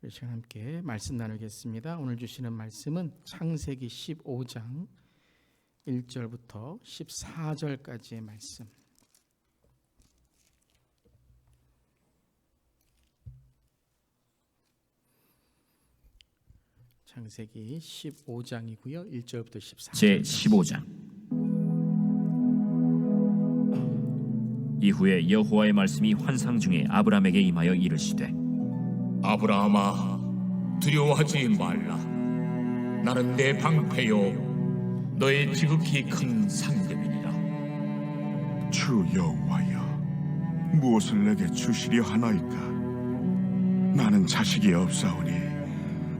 우리 시간 함께 말씀 나누겠습니다. 오늘 주시는 말씀은 창세기 15장 1절부터 14절까지의 말씀. 창세기 15장이고요. 1절부터 14절. 제 15장. 이후에 여호와의 말씀이 환상 중에 아브람에게 임하여 이르시되, 아브라함아, 두려워하지 말라. 나는 내 방패요 너의 지극히 큰 상급이니라. 주 여호와여, 무엇을 내게 주시려 하나이까? 나는 자식이 없사오니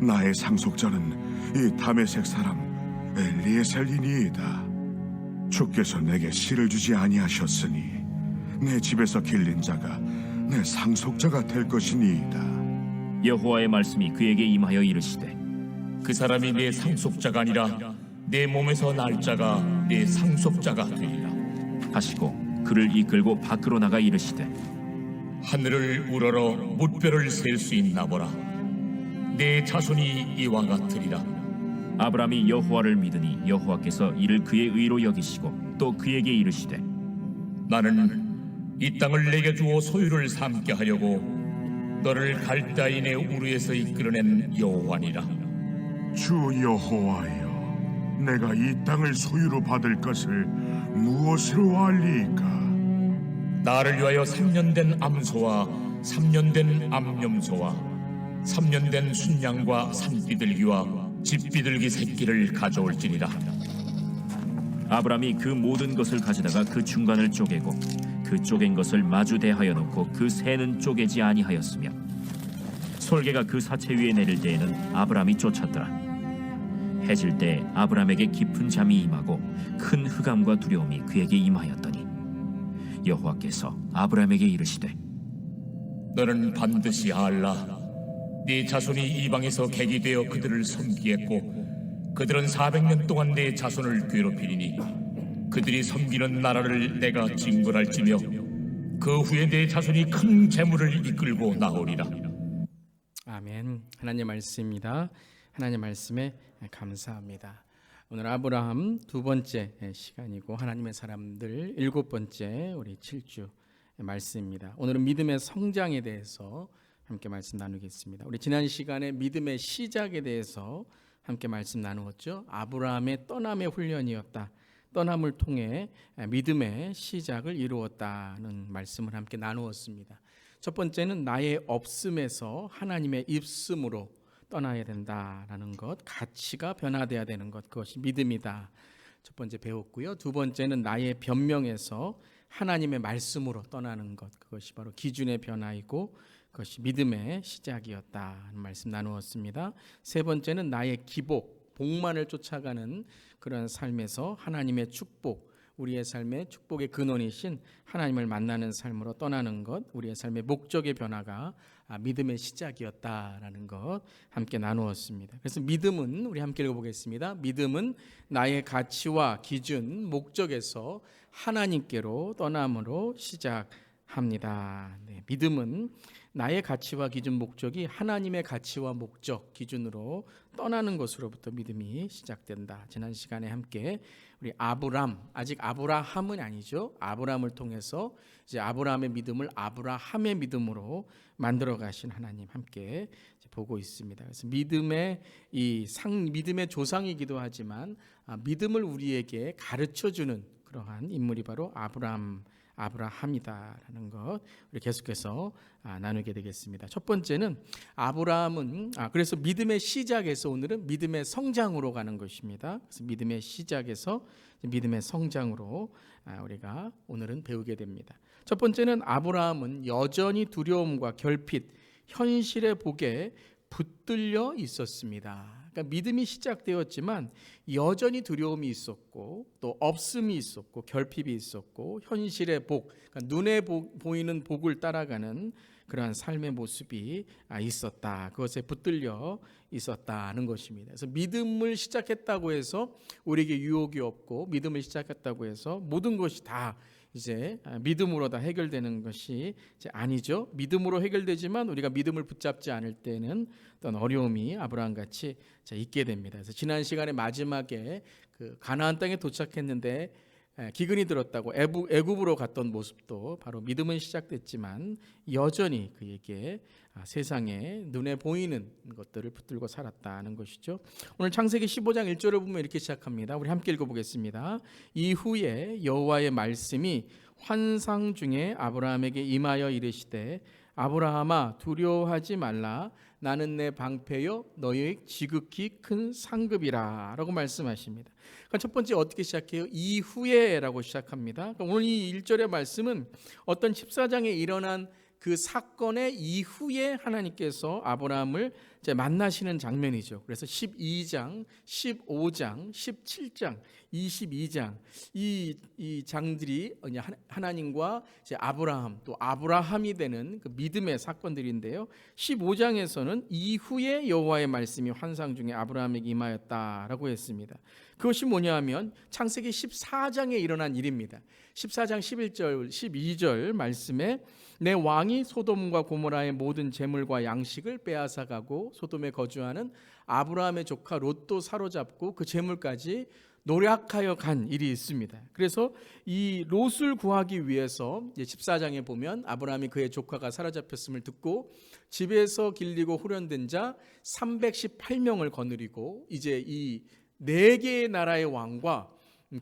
나의 상속자는 이 다메섹 사람 엘리에셀이니이다. 주께서 내게 씨를 주지 아니하셨으니 내 집에서 길린 자가 내 상속자가 될 것이니이다. 여호와의 말씀이 그에게 임하여 이르시되, 그 사람이 내 상속자가 아니라 내 몸에서 날 자가 내 상속자가 되리라. 하시고 그를 이끌고 밖으로 나가 이르시되, 하늘을 우러러 무뼈를 셀 수 있나 보라. 내 자손이 이와 같으리라. 아브람이 여호와를 믿으니 여호와께서 이를 그의 의로 여기시고 또 그에게 이르시되, 나는 이 땅을 내게 주어 소유를 삼게 하려고 너를 갈대아인의 우르에서 이끌어낸 여호와니라. 주 여호와여, 내가 이 땅을 소유로 받을 것을 무엇으로 알리이까? 나를 위하여 3년 된 암소와 3년 된 암염소와 3년 된 순양과 산비둘기와 집비둘기 새끼를 가져올지니라. 아브람이 그 모든 것을 가져다가 그 중간을 쪼개고 그 쪼갠 것을 마주 대하여 놓고 그 새는 쪼개지 아니하였으며, 솔개가 그 사체 위에 내릴 때에는 아브람이 쫓았더라. 해질 때 아브람에게 깊은 잠이 임하고 큰 흑암과 두려움이 그에게 임하였더니 여호와께서 아브람에게 이르시되, 너는 반드시 알라. 네 자손이 이방에서 객이 되어 그들을 섬기겠고 그들은 400년 동안 내 자손을 괴롭히리니 그들이 섬기는 나라를 내가 징벌할지며 그 후에 내 자손이 큰 재물을 이끌고 나오리라. 아멘. 하나님의 말씀입니다. 하나님의 말씀에 감사합니다. 오늘 아브라함 두 번째 시간이고 하나님의 사람들 일곱 번째 우리 7주 말씀입니다. 오늘은 믿음의 성장에 대해서 함께 말씀 나누겠습니다. 우리 지난 시간에 믿음의 시작에 대해서 함께 말씀 나누었죠. 아브라함의 떠남의 훈련이었다. 떠남을 통해 믿음의 시작을 이루었다는 말씀을 함께 나누었습니다. 첫 번째는 나의 없음에서 하나님의 있음으로 떠나야 된다라는 것, 가치가 변화되어야 되는 것, 그것이 믿음이다. 첫 번째 배웠고요. 두 번째는 나의 변명에서 하나님의 말씀으로 떠나는 것, 그것이 바로 기준의 변화이고 그것이 믿음의 시작이었다는 말씀 나누었습니다. 세 번째는 나의 기복, 복만을 쫓아가는 그런 삶에서 하나님의 축복, 우리의 삶의 축복의 근원이신 하나님을 만나는 삶으로 떠나는 것, 우리의 삶의 목적의 변화가 믿음의 시작이었다라는 것 함께 나누었습니다. 그래서 믿음은, 우리 함께 읽어보겠습니다. 믿음은 나의 가치와 기준, 목적에서 하나님께로 떠남으로 시작합니다. 네, 믿음은 나의 가치와 기준, 목적이 하나님의 가치와 목적, 기준으로 떠나는 것으로부터 믿음이 시작된다. 지난 시간에 함께 우리 아브람, 아직 아브라함은 아니죠. 아브람을 통해서 이제 아브라함의 믿음을 아브라함의 믿음으로 만들어 가신 하나님 함께 보고 있습니다. 그래서 믿음의 믿음의 조상이기도 하지만 믿음을 우리에게 가르쳐 주는 그러한 인물이 바로 아브라함이다라는 것 우리 계속해서 나누게 되겠습니다. 첫 번째는 아브라함은 그래서 믿음의 시작에서 오늘은 믿음의 성장으로 가는 것입니다. 그래서 믿음의 시작에서 믿음의 성장으로 우리가 오늘은 배우게 됩니다. 첫 번째는 아브라함은 여전히 두려움과 결핍, 현실의 복에 붙들려 있었습니다. 그러니까 믿음이 시작되었지만 여전히 두려움이 있었고 또 없음이 있었고 결핍이 있었고 현실의 복, 그러니까 눈에 보이는 복을 따라가는 그러한 삶의 모습이 있었다. 그것에 붙들려 있었다는 것입니다. 그래서 믿음을 시작했다고 해서 우리에게 유혹이 없고 믿음을 시작했다고 해서 모든 것이 다 이제 믿음으로 다 해결되는 것이 이제 아니죠. 믿음으로 해결되지만 우리가 믿음을 붙잡지 않을 때는 어떤 어려움이 아브라함 같이 있게 됩니다. 그래서 지난 시간에 마지막에 그 가나안 땅에 도착했는데 기근이 들었다고 애굽으로 갔던 모습도 바로 믿음은 시작됐지만 여전히 그에게 세상에 눈에 보이는 것들을 붙들고 살았다는 것이죠. 오늘 창세기 15장 1절을 보면 이렇게 시작합니다. 우리 함께 읽어보겠습니다. 이후에 여호와의 말씀이 환상 중에 아브라함에게 임하여 이르시되 아브라함아 두려워하지 말라 나는 내 방패요 너희 지극히 큰 상급이라 라고 말씀하십니다. 그러니까 첫 번째 어떻게 시작해요? 이후에 라고 시작합니다. 그러니까 오늘 이 1절의 말씀은 어떤 14장에 일어난 그 사건의 이후에 하나님께서 아브라함을 이제 만나시는 장면이죠. 그래서 12장, 15장, 17장, 22장 이 장들이 하나님과 이제 아브라함 또 아브라함이 되는 그 믿음의 사건들인데요. 15장에서는 이후에 여호와의 말씀이 환상 중에 아브라함에게 임하였다라고 했습니다. 그것이 뭐냐하면 창세기 14장에 일어난 일입니다. 14장 11절, 12절 말씀에 내 왕이 소돔과 고모라의 모든 재물과 양식을 빼앗아 가고 소돔에 거주하는 아브라함의 조카 롯도 사로잡고 그 재물까지 노략하여 간 일이 있습니다. 그래서 이 롯을 구하기 위해서 14장에 보면 아브라함이 그의 조카가 사로잡혔음을 듣고 집에서 길리고 후련된 자 318명을 거느리고 이제 이 4개의 나라의 왕과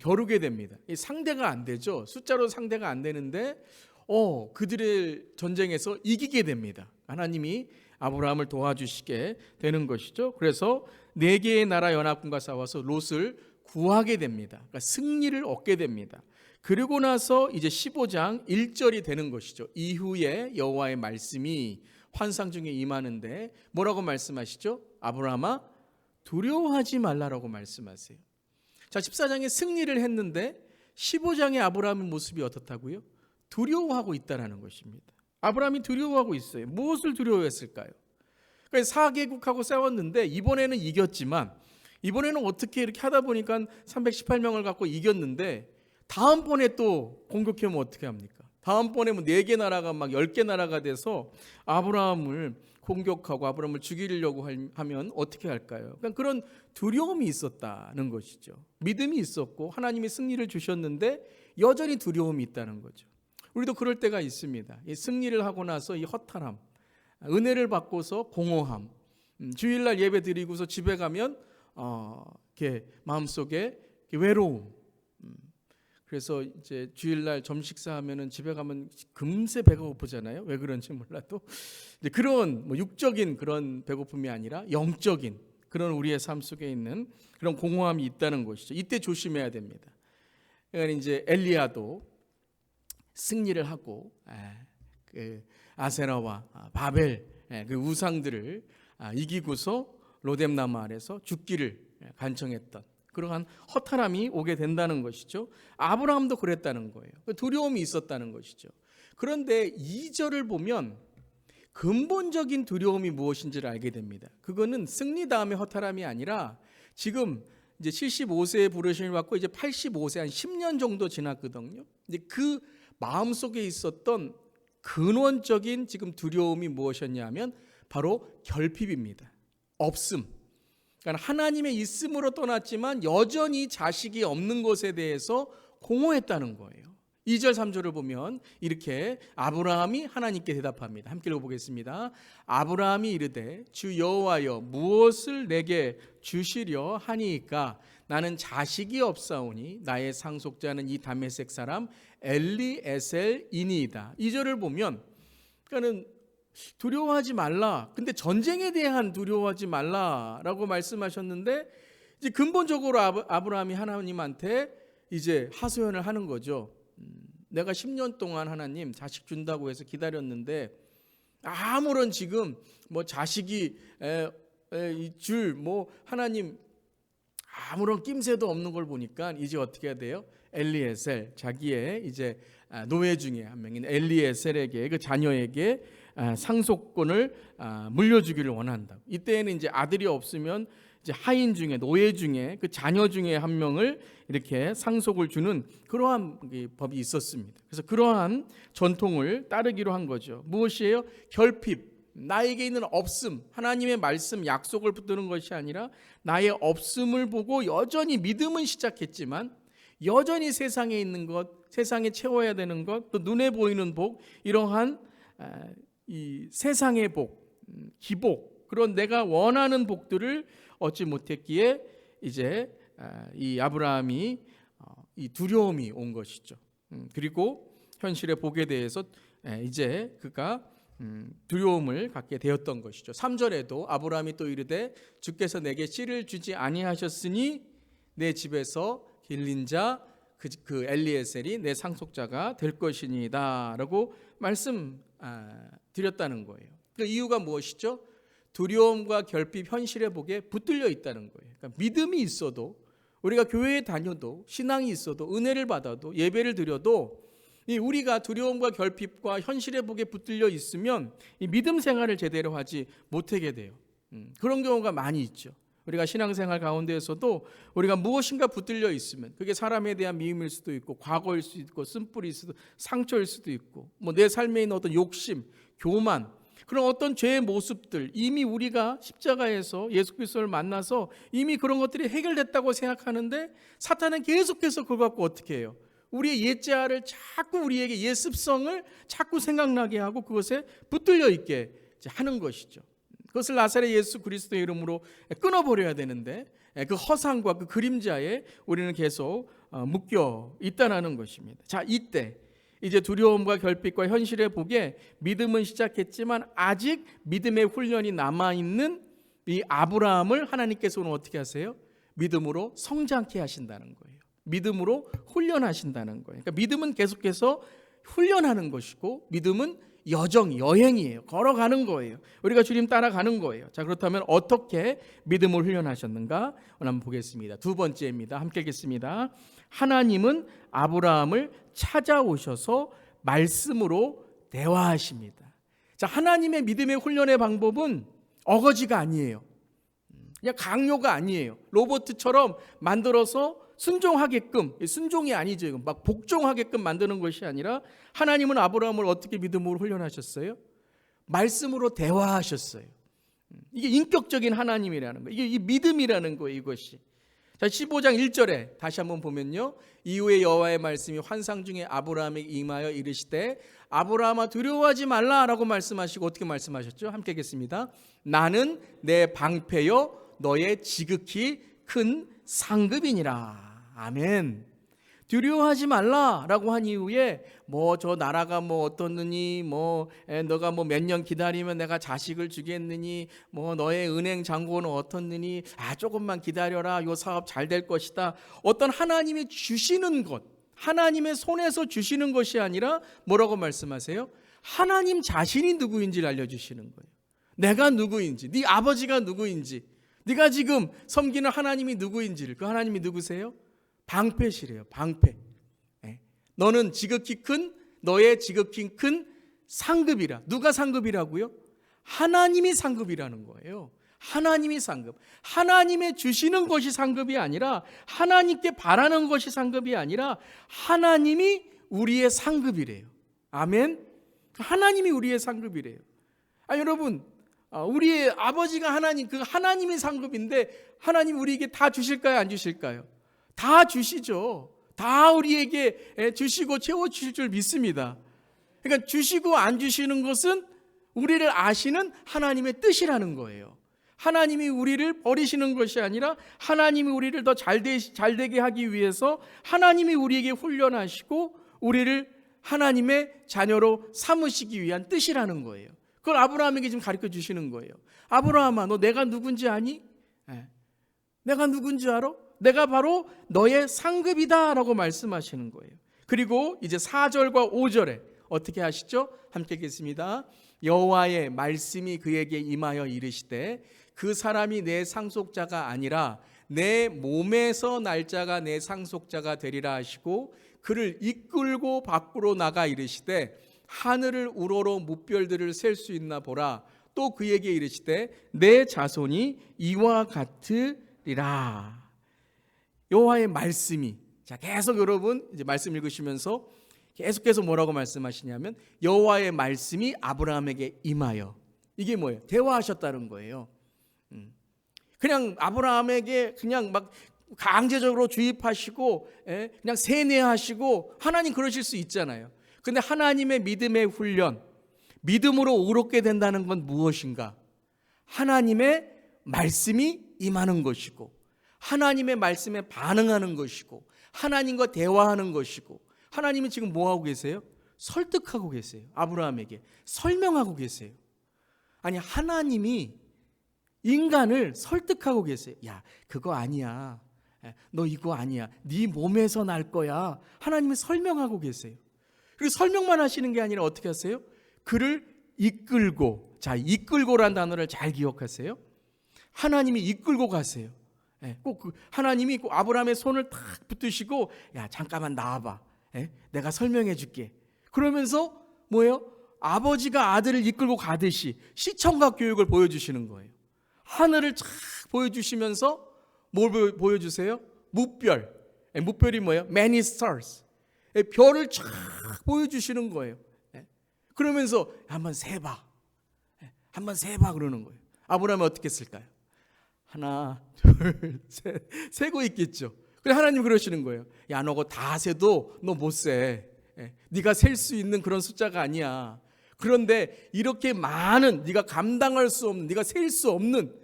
겨루게 됩니다. 상대가 안 되죠. 숫자로 상대가 안 되는데 그들의 전쟁에서 이기게 됩니다. 하나님이 아브라함을 도와주시게 되는 것이죠. 그래서 4개의 나라 연합군과 싸워서 롯을 구하게 됩니다. 그러니까 승리를 얻게 됩니다. 그리고 나서 이제 15장 1절이 되는 것이죠. 이후에 여호와의 말씀이 환상 중에 임하는데 뭐라고 말씀하시죠? 아브라함아 두려워하지 말라라고 말씀하세요. 자, 14장에 승리를 했는데 15장의 아브라함의 모습이 어떻다고요? 두려워하고 있다라는 것입니다. 아브라함이 두려워하고 있어요. 무엇을 두려워했을까요? 그러니까 4개국하고 싸웠는데 이번에는 이겼지만 이번에는 어떻게 이렇게 하다 보니까 318명을 갖고 이겼는데 다음번에 또 공격하면 어떻게 합니까? 다음번에 뭐 4개 나라가 막 10개 나라가 돼서 아브라함을 공격하고 아브라함을 죽이려고 하면 어떻게 할까요? 그러니까 그런 두려움이 있었다는 것이죠. 믿음이 있었고 하나님이 승리를 주셨는데 여전히 두려움이 있다는 거죠. 우리도 그럴 때가 있습니다. 이 승리를 하고 나서 이 허탈함, 은혜를 받고서 공허함, 주일날 예배 드리고서 집에 가면 이렇게 마음속에 외로움. 그래서 이제 주일날 점식사 하면은 집에 가면 금세 배가 고프잖아요. 왜 그런지 몰라도 이제 그런 육적인 그런 배고픔이 아니라 영적인 그런 우리의 삶 속에 있는 그런 공허함이 있다는 것이죠. 이때 조심해야 됩니다. 그러니까 이제 엘리야도 승리를 하고 그 아세라와 바벨 그 우상들을 이기고서 로뎀나무 아래서 죽기를 간청했던 그러한 허탈함이 오게 된다는 것이죠. 아브라함도 그랬다는 거예요. 두려움이 있었다는 것이죠. 그런데 2절을 보면 근본적인 두려움이 무엇인지를 알게 됩니다. 그거는 승리 다음에 허탈함이 아니라 지금 이제 75세에 부르심을 받고 이제 85세 한 10년 정도 지났거든요. 이제 그 마음속에 있었던 근원적인 지금 두려움이 무엇이었냐면 바로 결핍입니다. 없음. 그러니까 하나님의 있음으로 떠났지만 여전히 자식이 없는 것에 대해서 공허했다는 거예요. 2절 3절을 보면 이렇게 아브라함이 하나님께 대답합니다. 함께 읽어보겠습니다. 아브라함이 이르되 주 여호와여 무엇을 내게 주시려 하니이까 나는 자식이 없사오니 나의 상속자는 이 다메섹 사람 엘리에셀이니이다. 2절을 보면 그러니까는 두려워하지 말라. 근데 전쟁에 대한 두려워하지 말라라고 말씀하셨는데 이제 근본적으로 아브라함이 하나님한테 이제 하소연을 하는 거죠. 내가 10년 동안 하나님 자식 준다고 해서 기다렸는데 아무런 지금 뭐 자식이 줄 뭐 하나님 아무런 낌새도 없는 걸 보니까 이제 어떻게 해야 돼요? 엘리에셀 자기의 이제 노예 중에 한 명인 엘리에셀에게 그 자녀에게 상속권을 물려주기를 원한다. 이때에는 이제 아들이 없으면 이제 하인 중에 노예 중에 그 자녀 중에 한 명을 이렇게 상속을 주는 그러한 법이 있었습니다. 그래서 그러한 전통을 따르기로 한 거죠. 무엇이에요? 결핍, 나에게 있는 없음, 하나님의 말씀 약속을 붙드는 것이 아니라 나의 없음을 보고 여전히 믿음은 시작했지만 여전히 세상에 있는 것, 세상에 채워야 되는 것, 또 눈에 보이는 복, 이러한 이 세상의 복, 기복, 그런 내가 원하는 복들을 얻지 못했기에 이제 이 아브라함이 이 두려움이 온 것이죠. 그리고 현실의 복에 대해서 이제 그가 두려움을 갖게 되었던 것이죠. 3절에도 아브라함이 또 이르되 주께서 내게 씨를 주지 아니하셨으니 내 집에서 길린 자 그 엘리에셀이 내 상속자가 될 것이니이다 라고 말씀드렸다는 거예요. 그 이유가 무엇이죠? 두려움과 결핍, 현실의 복에 붙들려 있다는 거예요. 그러니까 믿음이 있어도, 우리가 교회에 다녀도, 신앙이 있어도, 은혜를 받아도, 예배를 드려도 우리가 두려움과 결핍과 현실의 복에 붙들려 있으면 이 믿음 생활을 제대로 하지 못하게 돼요. 그런 경우가 많이 있죠. 우리가 신앙생활 가운데에서도 우리가 무엇인가 붙들려 있으면 그게 사람에 대한 미움일 수도 있고 과거일 수도 있고 쓴뿌리일 수도 상처일 수도 있고 뭐 내 삶에 있는 어떤 욕심, 교만, 그런 어떤 죄의 모습들, 이미 우리가 십자가에서 예수 그리스도를 만나서 이미 그런 것들이 해결됐다고 생각하는데 사탄은 계속해서 그걸 갖고 어떻게 해요? 우리의 옛자를 자꾸, 우리에게 옛 습성을 자꾸 생각나게 하고 그것에 붙들려 있게 하는 것이죠. 그것을 나사렛 예수 그리스도의 이름으로 끊어버려야 되는데 그 허상과 그 그림자에 우리는 계속 묶여 있다는 것입니다. 자, 이때 이제 두려움과 결핍과 현실의 복에 믿음은 시작했지만 아직 믿음의 훈련이 남아있는 이 아브라함을 하나님께서 오늘 어떻게 하세요? 믿음으로 성장케 하신다는 거예요. 믿음으로 훈련하신다는 거예요. 그러니까 믿음은 계속해서 훈련하는 것이고 믿음은 여행이에요. 걸어가는 거예요. 우리가 주님 따라가는 거예요. 자, 그렇다면 어떻게 믿음을 훈련하셨는가? 오늘 한번 보겠습니다. 두 번째입니다. 함께 읽겠습니다. 하나님은 아브라함을 찾아오셔서 말씀으로 대화하십니다. 자, 하나님의 믿음의 훈련의 방법은 어거지가 아니에요. 그냥 강요가 아니에요. 로봇처럼 만들어서 순종하게끔, 순종이 아니죠. 막 복종하게끔 만드는 것이 아니라 하나님은 아브라함을 어떻게 믿음으로 훈련하셨어요? 말씀으로 대화하셨어요. 이게 인격적인 하나님이라는 거예요. 이게 이 믿음이라는 거예요, 이것이. 자, 15장 1절에 다시 한번 보면요. 이후에 여호와의 말씀이 환상 중에 아브라함에게 임하여 이르시되 아브라함아 두려워하지 말라라고 말씀하시고 어떻게 말씀하셨죠? 함께 읽겠습니다. 나는 내 방패여 너의 지극히 큰 상급이니라. 아멘. 두려워하지 말라라고 한 이후에 뭐 저 나라가 뭐 어떻느니 뭐 너가 뭐 몇 년 기다리면 내가 자식을 주겠느니 뭐 너의 은행 잔고는 어떻느니 조금만 기다려라 요 사업 잘 될 것이다. 어떤 하나님이 주시는 것, 하나님의 손에서 주시는 것이 아니라 뭐라고 말씀하세요? 하나님 자신이 누구인지를 알려주시는 거예요. 내가 누구인지, 네 아버지가 누구인지, 네가 지금 섬기는 하나님이 누구인지를, 그 하나님이 누구세요? 방패시래요. 방패. 너는 지극히 큰, 너의 지극히 큰 상급이라. 누가 상급이라고요? 하나님이 상급이라는 거예요. 하나님이 상급. 하나님의 주시는 것이 상급이 아니라, 하나님께 바라는 것이 상급이 아니라 하나님이 우리의 상급이래요. 아멘. 하나님이 우리의 상급이래요. 여러분, 우리의 아버지가 하나님, 그 하나님이 상급인데 하나님 우리에게 다 주실까요? 안 주실까요? 다 주시죠. 다 우리에게 주시고 채워주실 줄 믿습니다. 그러니까 주시고 안 주시는 것은 우리를 아시는 하나님의 뜻이라는 거예요. 하나님이 우리를 버리시는 것이 아니라 하나님이 우리를 더 잘되게 하기 위해서 하나님이 우리에게 훈련하시고 우리를 하나님의 자녀로 삼으시기 위한 뜻이라는 거예요. 그걸 아브라함에게 지금 가르쳐 주시는 거예요. 아브라함아, 너 내가 누군지 아니? 내가 누군지 알아? 내가 바로 너의 상급이다 라고 말씀하시는 거예요. 그리고 이제 4절과 5절에 어떻게 하시죠? 함께 읽겠습니다. 여호와의 말씀이 그에게 임하여 이르시되 그 사람이 내 상속자가 아니라 내 몸에서 날 자가 내 상속자가 되리라 하시고 그를 이끌고 밖으로 나가 이르시되 하늘을 우러러 무별들을 셀 수 있나 보라. 또 그에게 이르시되 내 자손이 이와 같으리라. 여호와의 말씀이, 자, 계속 여러분 이제 말씀 읽으시면서 계속해서 뭐라고 말씀하시냐면 여호와의 말씀이 아브라함에게 임하여, 이게 뭐예요? 대화하셨다는 거예요. 그냥 아브라함에게 그냥 막 강제적으로 주입하시고 그냥 세뇌하시고, 하나님 그러실 수 있잖아요. 근데 하나님의 믿음의 훈련, 믿음으로 의롭게 된다는 건 무엇인가? 하나님의 말씀이 임하는 것이고, 하나님의 말씀에 반응하는 것이고, 하나님과 대화하는 것이고, 하나님이 지금 뭐 하고 계세요? 설득하고 계세요. 아브라함에게 설명하고 계세요. 아니, 하나님이 인간을 설득하고 계세요. 야, 그거 아니야. 너 이거 아니야. 네 몸에서 날 거야. 하나님이 설명하고 계세요. 그리고 설명만 하시는 게 아니라 어떻게 하세요? 그를 이끌고, 자, 이끌고란 단어를 잘 기억하세요. 하나님이 이끌고 가세요. 꼭 하나님이 꼭 아브라함의 손을 탁 붙드시고, 야, 잠깐만 나와봐. 내가 설명해 줄게. 그러면서 뭐예요? 아버지가 아들을 이끌고 가듯이 시청각 교육을 보여주시는 거예요. 하늘을 쫙 보여주시면서 뭘 보여주세요? 무별. 무별이 뭐예요? Many stars. 별을 쫙 보여주시는 거예요. 그러면서 한번 세봐. 한번 세봐 그러는 거예요. 아브라함이 어떻게 했을까요? 하나, 둘, 셋. 세고 있겠죠. 그래, 하나님 그러시는 거예요. 야, 너 그거 다 세도 너 못 세. 네가 셀 수 있는 그런 숫자가 아니야. 그런데 이렇게 많은, 네가 감당할 수 없는, 네가 셀 수 없는,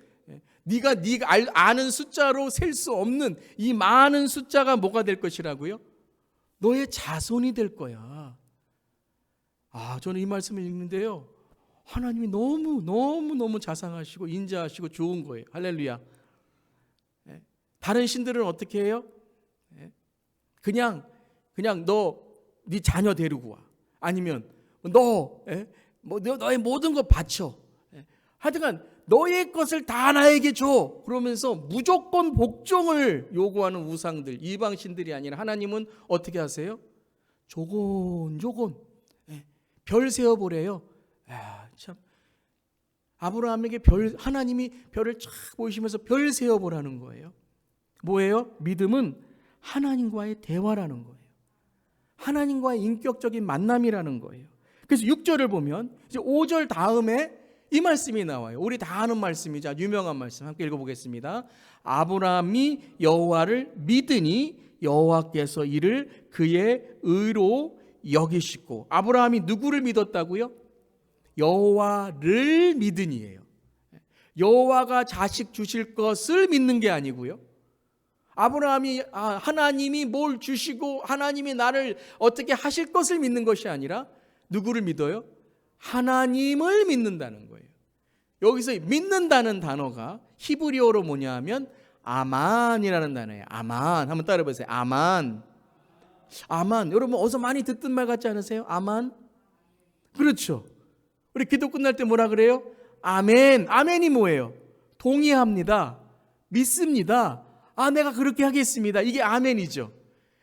네가 아는 숫자로 셀 수 없는 이 많은 숫자가 뭐가 될 것이라고요? 너의 자손이 될 거야. 아, 저는 이 말씀을 읽는데요, 하나님이 너무 자상하시고 인자하시고 좋은 거예요. 할렐루야. 다른 신들은 어떻게 해요? 그냥 네 자녀 데리고 와. 아니면 너의 모든 거 바쳐. 하여튼간 너의 것을 다 나에게 줘. 그러면서 무조건 복종을 요구하는 우상들, 이방신들이 아니라 하나님은 어떻게 하세요? 조곤조곤 별 세어보래요. 참, 아브라함에게 하나님이 별을 쫙 보이시면서 별 세어보라는 거예요. 뭐예요? 믿음은 하나님과의 대화라는 거예요. 하나님과의 인격적인 만남이라는 거예요. 그래서 6절을 보면 이제 5절 다음에 이 말씀이 나와요. 우리 다 아는 말씀이자 유명한 말씀, 함께 읽어보겠습니다. 아브라함이 여호와를 믿으니 여호와께서 이를 그의 의로 여기시고. 아브라함이 누구를 믿었다고요? 여호와를 믿으니예요. 여호와가 자식 주실 것을 믿는 게 아니고요. 아브라함이 하나님이 뭘 주시고 하나님이 나를 어떻게 하실 것을 믿는 것이 아니라 누구를 믿어요? 하나님을 믿는다는 거예요. 여기서 믿는다는 단어가 히브리어로 뭐냐 하면 아만이라는 단어예요. 아만. 한번 따라해 보세요. 아만. 아만. 여러분 어디서 많이 듣던 말 같지 않으세요? 아만. 그렇죠. 우리 기도 끝날 때 뭐라 그래요? 아멘. 아멘이 뭐예요? 동의합니다. 믿습니다. 아, 내가 그렇게 하겠습니다. 이게 아멘이죠.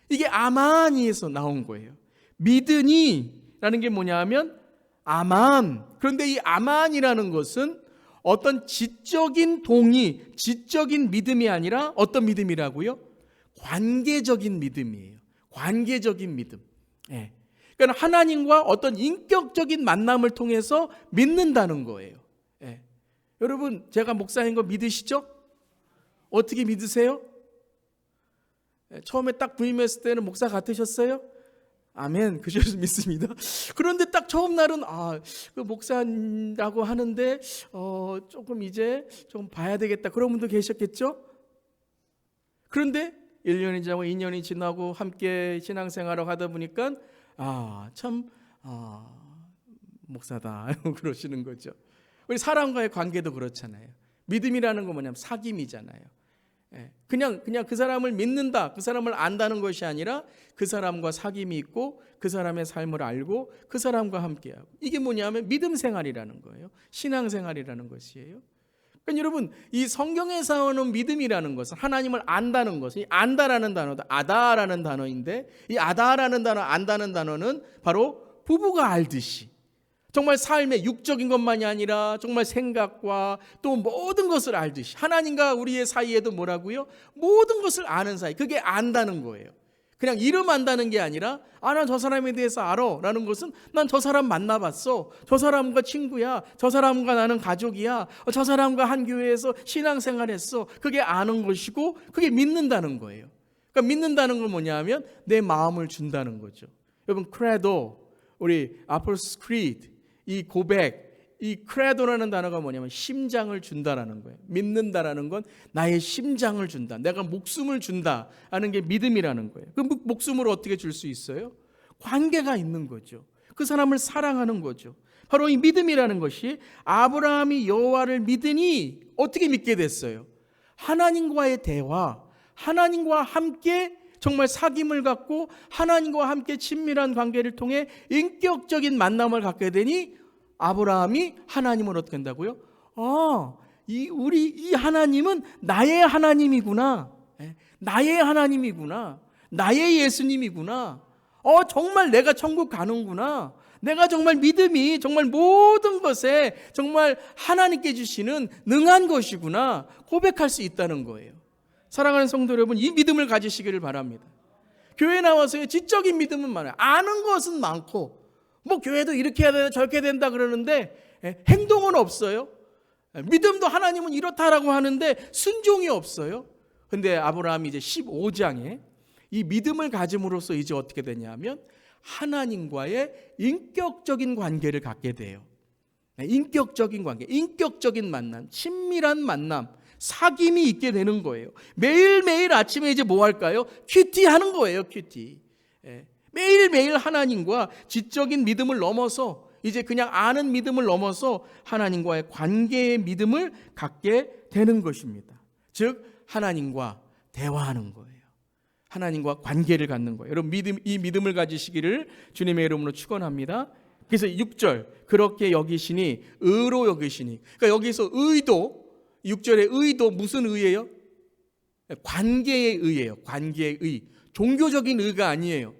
이게 아만이에서 나온 거예요. 믿으니 라는 게 뭐냐 하면 아만. 그런데 이 아만이라는 것은 어떤 지적인 동의, 지적인 믿음이 아니라 어떤 믿음이라고요? 관계적인 믿음이에요. 관계적인 믿음. 그러니까 하나님과 어떤 인격적인 만남을 통해서 믿는다는 거예요. 여러분, 제가 목사인 거 믿으시죠? 어떻게 믿으세요? 처음에 딱 부임했을 때는 목사 같으셨어요? 아멘. 그래서 믿습니다. 그런데 딱 처음 날은 그 목사라고 하는데 조금 이제 좀 봐야 되겠다. 그런 분도 계셨겠죠? 그런데 1년이 지나고 2년이 지나고 함께 신앙생활을 하다 보니까 참 목사다 그러시는 거죠. 우리 사람과의 관계도 그렇잖아요. 믿음이라는 건 뭐냐면 사귐이잖아요. 그냥 그 사람을 믿는다, 그 사람을 안다는 것이 아니라 그 사람과 사귐이 있고 그 사람의 삶을 알고 그 사람과 함께하고, 이게 뭐냐면 믿음 생활이라는 거예요. 신앙 생활이라는 것이에요. 그러니까 여러분, 이 성경에서 나오는 믿음이라는 것은 하나님을 안다는 것이, 안다라는 단어도 아다라는 단어인데, 이 아다라는 단어, 안다는 단어는 바로 부부가 알듯이 정말 삶의 육적인 것만이 아니라 정말 생각과 또 모든 것을 알듯이 하나님과 우리의 사이에도 뭐라고요? 모든 것을 아는 사이. 그게 안다는 거예요. 그냥 이름 안다는 게 아니라 난 저 사람에 대해서 알아 라는 것은 난 저 사람 만나봤어. 저 사람과 친구야. 저 사람과 나는 가족이야. 저 사람과 한 교회에서 신앙생활했어. 그게 아는 것이고 그게 믿는다는 거예요. 그러니까 믿는다는 건 뭐냐면 내 마음을 준다는 거죠. 여러분 크레도, 우리 아폴스 크리드, 이 고백, 이 크레도라는 단어가 뭐냐면 심장을 준다라는 거예요. 믿는다라는 건 나의 심장을 준다. 내가 목숨을 준다 하는 게 믿음이라는 거예요. 그 목숨을 어떻게 줄 수 있어요? 관계가 있는 거죠. 그 사람을 사랑하는 거죠. 바로 이 믿음이라는 것이 아브라함이 여호와를 믿으니 어떻게 믿게 됐어요? 하나님과의 대화, 하나님과 함께 정말 사귐을 갖고 하나님과 함께 친밀한 관계를 통해 인격적인 만남을 갖게 되니 아브라함이 하나님을 어떻게 한다고요? 이 하나님은 나의 하나님이구나. 나의 하나님이구나. 나의 예수님이구나. 정말 내가 천국 가는구나. 내가 정말 믿음이 정말 모든 것에 정말 하나님께 주시는 능한 것이구나. 고백할 수 있다는 거예요. 사랑하는 성도 여러분, 이 믿음을 가지시기를 바랍니다. 교회 나와서의 지적인 믿음은 많아요. 아는 것은 많고 교회도 이렇게 해야 된다 저렇게 해야 된다 그러는데 행동은 없어요. 믿음도 하나님은 이렇다라고 하는데 순종이 없어요. 근데 아브라함이 이제 15장에 이 믿음을 가짐으로써 이제 어떻게 되냐면 하나님과의 인격적인 관계를 갖게 돼요. 인격적인 관계, 인격적인 만남, 친밀한 만남, 사귐이 있게 되는 거예요. 매일매일 아침에 이제 뭐 할까요? 큐티 하는 거예요. 큐티. 매일매일 하나님과 지적인 믿음을 넘어서 이제 그냥 아는 믿음을 넘어서 하나님과의 관계의 믿음을 갖게 되는 것입니다. 즉 하나님과 대화하는 거예요. 하나님과 관계를 갖는 거예요. 여러분 이 믿음을 가지시기를 주님의 이름으로 축원합니다. 그래서 6절 그렇게 여기시니 의로 여기시니, 그러니까 여기서 의도, 6절의 의도 무슨 의예요? 관계의 의예요. 관계의 의. 종교적인 의가 아니에요.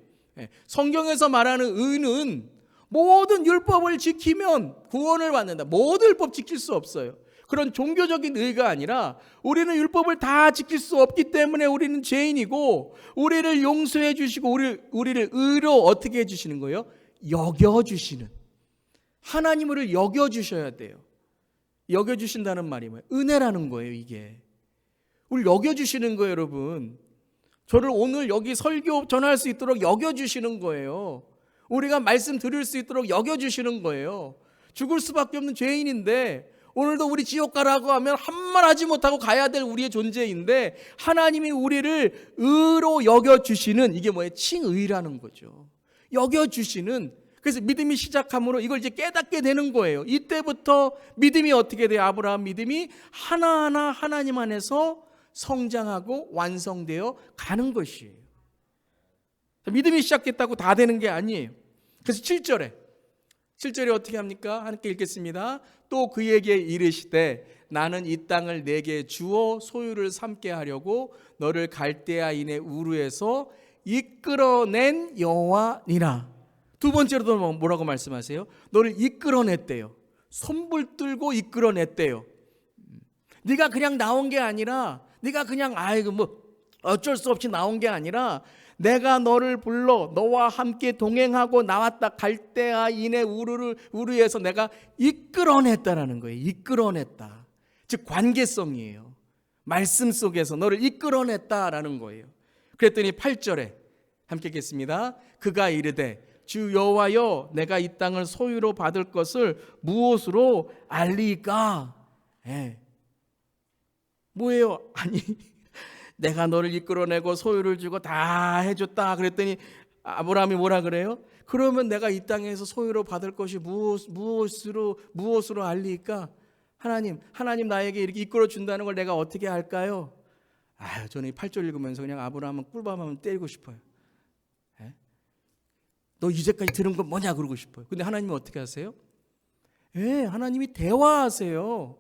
성경에서 말하는 의는 모든 율법을 지키면 구원을 받는다. 모든 율법 지킬 수 없어요. 그런 종교적인 의가 아니라 우리는 율법을 다 지킬 수 없기 때문에 우리는 죄인이고 우리를 용서해 주시고 우리를 의로 어떻게 해주시는 거예요? 여겨주시는, 하나님을 여겨주셔야 돼요. 여겨주신다는 말이 뭐예요? 은혜라는 거예요. 이게 우리 여겨주시는 거예요. 여러분, 저를 오늘 여기 설교 전할 수 있도록 여겨주시는 거예요. 우리가 말씀 들을 수 있도록 여겨주시는 거예요. 죽을 수밖에 없는 죄인인데 오늘도 우리 지옥 가라고 하면 한 말 하지 못하고 가야 될 우리의 존재인데 하나님이 우리를 의로 여겨주시는, 이게 뭐예요? 칭의라는 거죠. 여겨주시는. 그래서 믿음이 시작함으로 이걸 이제 깨닫게 되는 거예요. 이때부터 믿음이 어떻게 돼요? 아브라함 믿음이 하나하나 하나님 안에서 성장하고 완성되어 가는 것이에요. 믿음이 시작했다고 다 되는 게 아니에요. 그래서 7절에 어떻게 합니까? 함께 읽겠습니다. 또 그에게 이르시되 나는 이 땅을 내게 주어 소유를 삼게 하려고 너를 갈대아인의 우르에서 이끌어낸 여호와니라. 두 번째로도 뭐라고 말씀하세요? 너를 이끌어냈대요. 손붙들고 이끌어냈대요. 네가 그냥 나온 게 아니라, 네가 그냥 어쩔 수 없이 나온 게 아니라 내가 너를 불러 너와 함께 동행하고 나왔다. 갈대아인의 우르에서 내가 이끌어냈다라는 거예요. 이끌어냈다. 즉 관계성이에요. 말씀 속에서 너를 이끌어냈다라는 거예요. 그랬더니 8절에 함께 읽겠습니다. 그가 이르되 주 여호와여 내가 이 땅을 소유로 받을 것을 무엇으로 알리까? 뭐예요? 아니 내가 너를 이끌어내고 소유를 주고 다 해줬다 그랬더니 아브라함이 뭐라 그래요? 그러면 내가 이 땅에서 소유로 받을 것이 무엇으로 알리까? 하나님 나에게 이렇게 이끌어 준다는 걸 내가 어떻게 할까요? 저는 이 8절 읽으면서 그냥 아브라함은 꿀밤 한번 때리고 싶어요. 너 이제까지 들은 건 뭐냐 그러고 싶어요. 근데 하나님은 어떻게 하세요? 하나님이 대화하세요.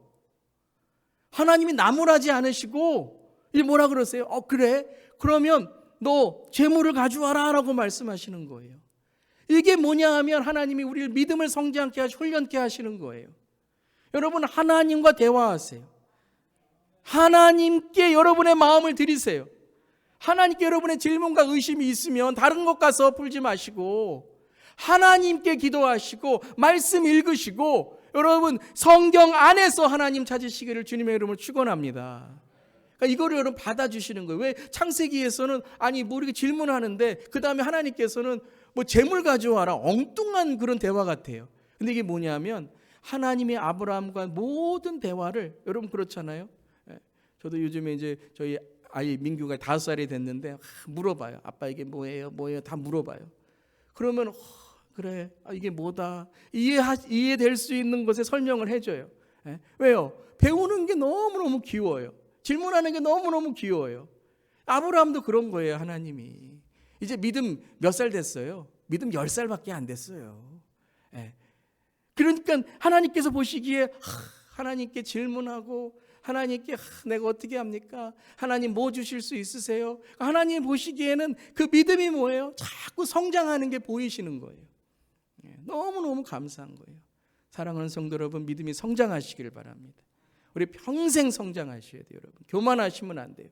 하나님이 나무라지 않으시고 이 뭐라 그러세요? 그래? 그러면 너 재물을 가져와라 라고 말씀하시는 거예요. 이게 뭐냐 하면 하나님이 우리를 믿음을 성장케 하시고 훈련케 하시는 거예요. 여러분, 하나님과 대화하세요. 하나님께 여러분의 마음을 드리세요. 하나님께 여러분의 질문과 의심이 있으면 다른 것 가서 풀지 마시고 하나님께 기도하시고 말씀 읽으시고 여러분 성경 안에서 하나님 찾으시기를 주님의 이름으로 축원합니다. 그러니까 이거를 여러분 받아주시는 거예요. 왜 창세기에서는 아니 뭐 이렇게 질문하는데 그 다음에 하나님께서는 뭐 재물 가져와라, 엉뚱한 그런 대화 같아요. 근데 이게 뭐냐면 하나님의 아브라함과 모든 대화를, 여러분 그렇잖아요. 저도 요즘에 이제 저희 아이 민규가 5살이 됐는데 물어봐요. 아빠 이게 뭐예요? 다 물어봐요. 그러면 그래, 이게 뭐다, 이해될 수 있는 것에 설명을 해줘요. 왜요? 배우는 게 너무너무 귀여워요. 질문하는 게 너무너무 귀여워요. 아브라함도 그런 거예요. 하나님이 이제 믿음 몇 살 됐어요? 믿음 10살밖에 안 됐어요. 그러니까 하나님께서 보시기에 하나님께 질문하고 하나님께 내가 어떻게 합니까? 하나님 뭐 주실 수 있으세요? 하나님 보시기에는 그 믿음이 뭐예요? 자꾸 성장하는 게 보이시는 거예요. 너무너무 감사한 거예요. 사랑하는 성도 여러분, 믿음이 성장하시기를 바랍니다. 우리 평생 성장하셔야 돼요. 여러분 교만하시면 안 돼요.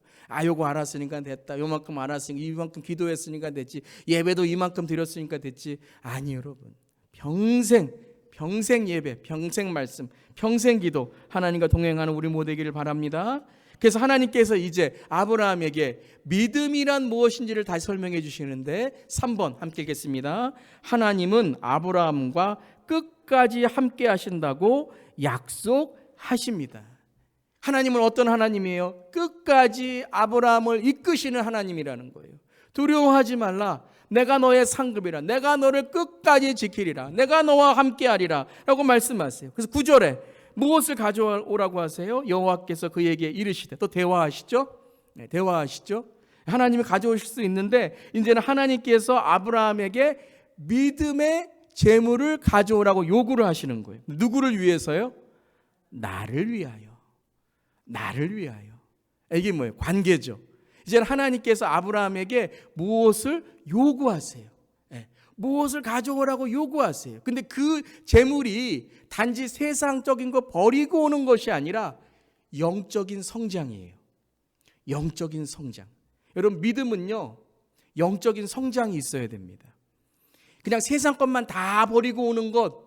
요거 알았으니까 됐다, 요만큼 알았으니까, 이만큼 기도했으니까 됐지, 예배도 이만큼 드렸으니까 됐지. 아니 여러분, 평생 예배, 평생 말씀, 평생 기도, 하나님과 동행하는 우리 모두 되기를 바랍니다. 그래서 하나님께서 이제 아브라함에게 믿음이란 무엇인지를 다시 설명해 주시는데 3번 함께 읽겠습니다. 하나님은 아브라함과 끝까지 함께 하신다고 약속하십니다. 하나님은 어떤 하나님이에요? 끝까지 아브라함을 이끄시는 하나님이라는 거예요. 두려워하지 말라, 내가 너의 상급이라, 내가 너를 끝까지 지키리라, 내가 너와 함께하리라 라고 말씀하세요. 그래서 9절에 무엇을 가져오라고 하세요? 여호와께서 그에게 이르시되, 또 대화하시죠? 대화하시죠? 하나님이 가져오실 수 있는데 이제는 하나님께서 아브라함에게 믿음의 재물을 가져오라고 요구를 하시는 거예요. 누구를 위해서요? 나를 위하여. 나를 위하여. 이게 뭐예요? 관계죠. 이제는 하나님께서 아브라함에게 무엇을 요구하세요? 무엇을 가져오라고 요구하세요. 근데 그 재물이 단지 세상적인 거 버리고 오는 것이 아니라 영적인 성장이에요. 영적인 성장. 여러분 믿음은요, 영적인 성장이 있어야 됩니다. 그냥 세상 것만 다 버리고 오는 것,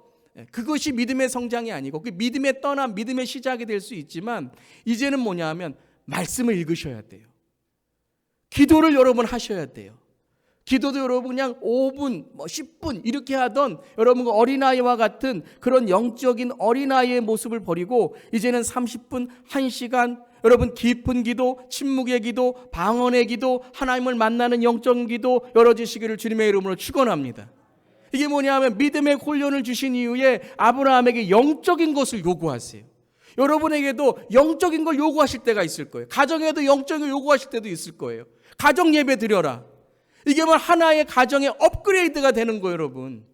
그것이 믿음의 성장이 아니고 그 믿음의 떠남, 믿음의 시작이 될 수 있지만 이제는 뭐냐 하면 말씀을 읽으셔야 돼요. 기도를 여러분 하셔야 돼요. 기도도 여러분 그냥 5분, 10분 이렇게 하던 여러분 어린아이와 같은 그런 영적인 어린아이의 모습을 버리고 이제는 30분, 1시간 여러분 깊은 기도, 침묵의 기도, 방언의 기도, 하나님을 만나는 영적 기도 열어주시기를 주님의 이름으로 축원합니다. 이게 뭐냐면 믿음의 훈련을 주신 이후에 아브라함에게 영적인 것을 요구하세요. 여러분에게도 영적인 걸 요구하실 때가 있을 거예요. 가정에도 영적인 걸 요구하실 때도 있을 거예요. 가정 예배 드려라. 이게 뭐 하나의 가정의 업그레이드가 되는 거예요, 여러분.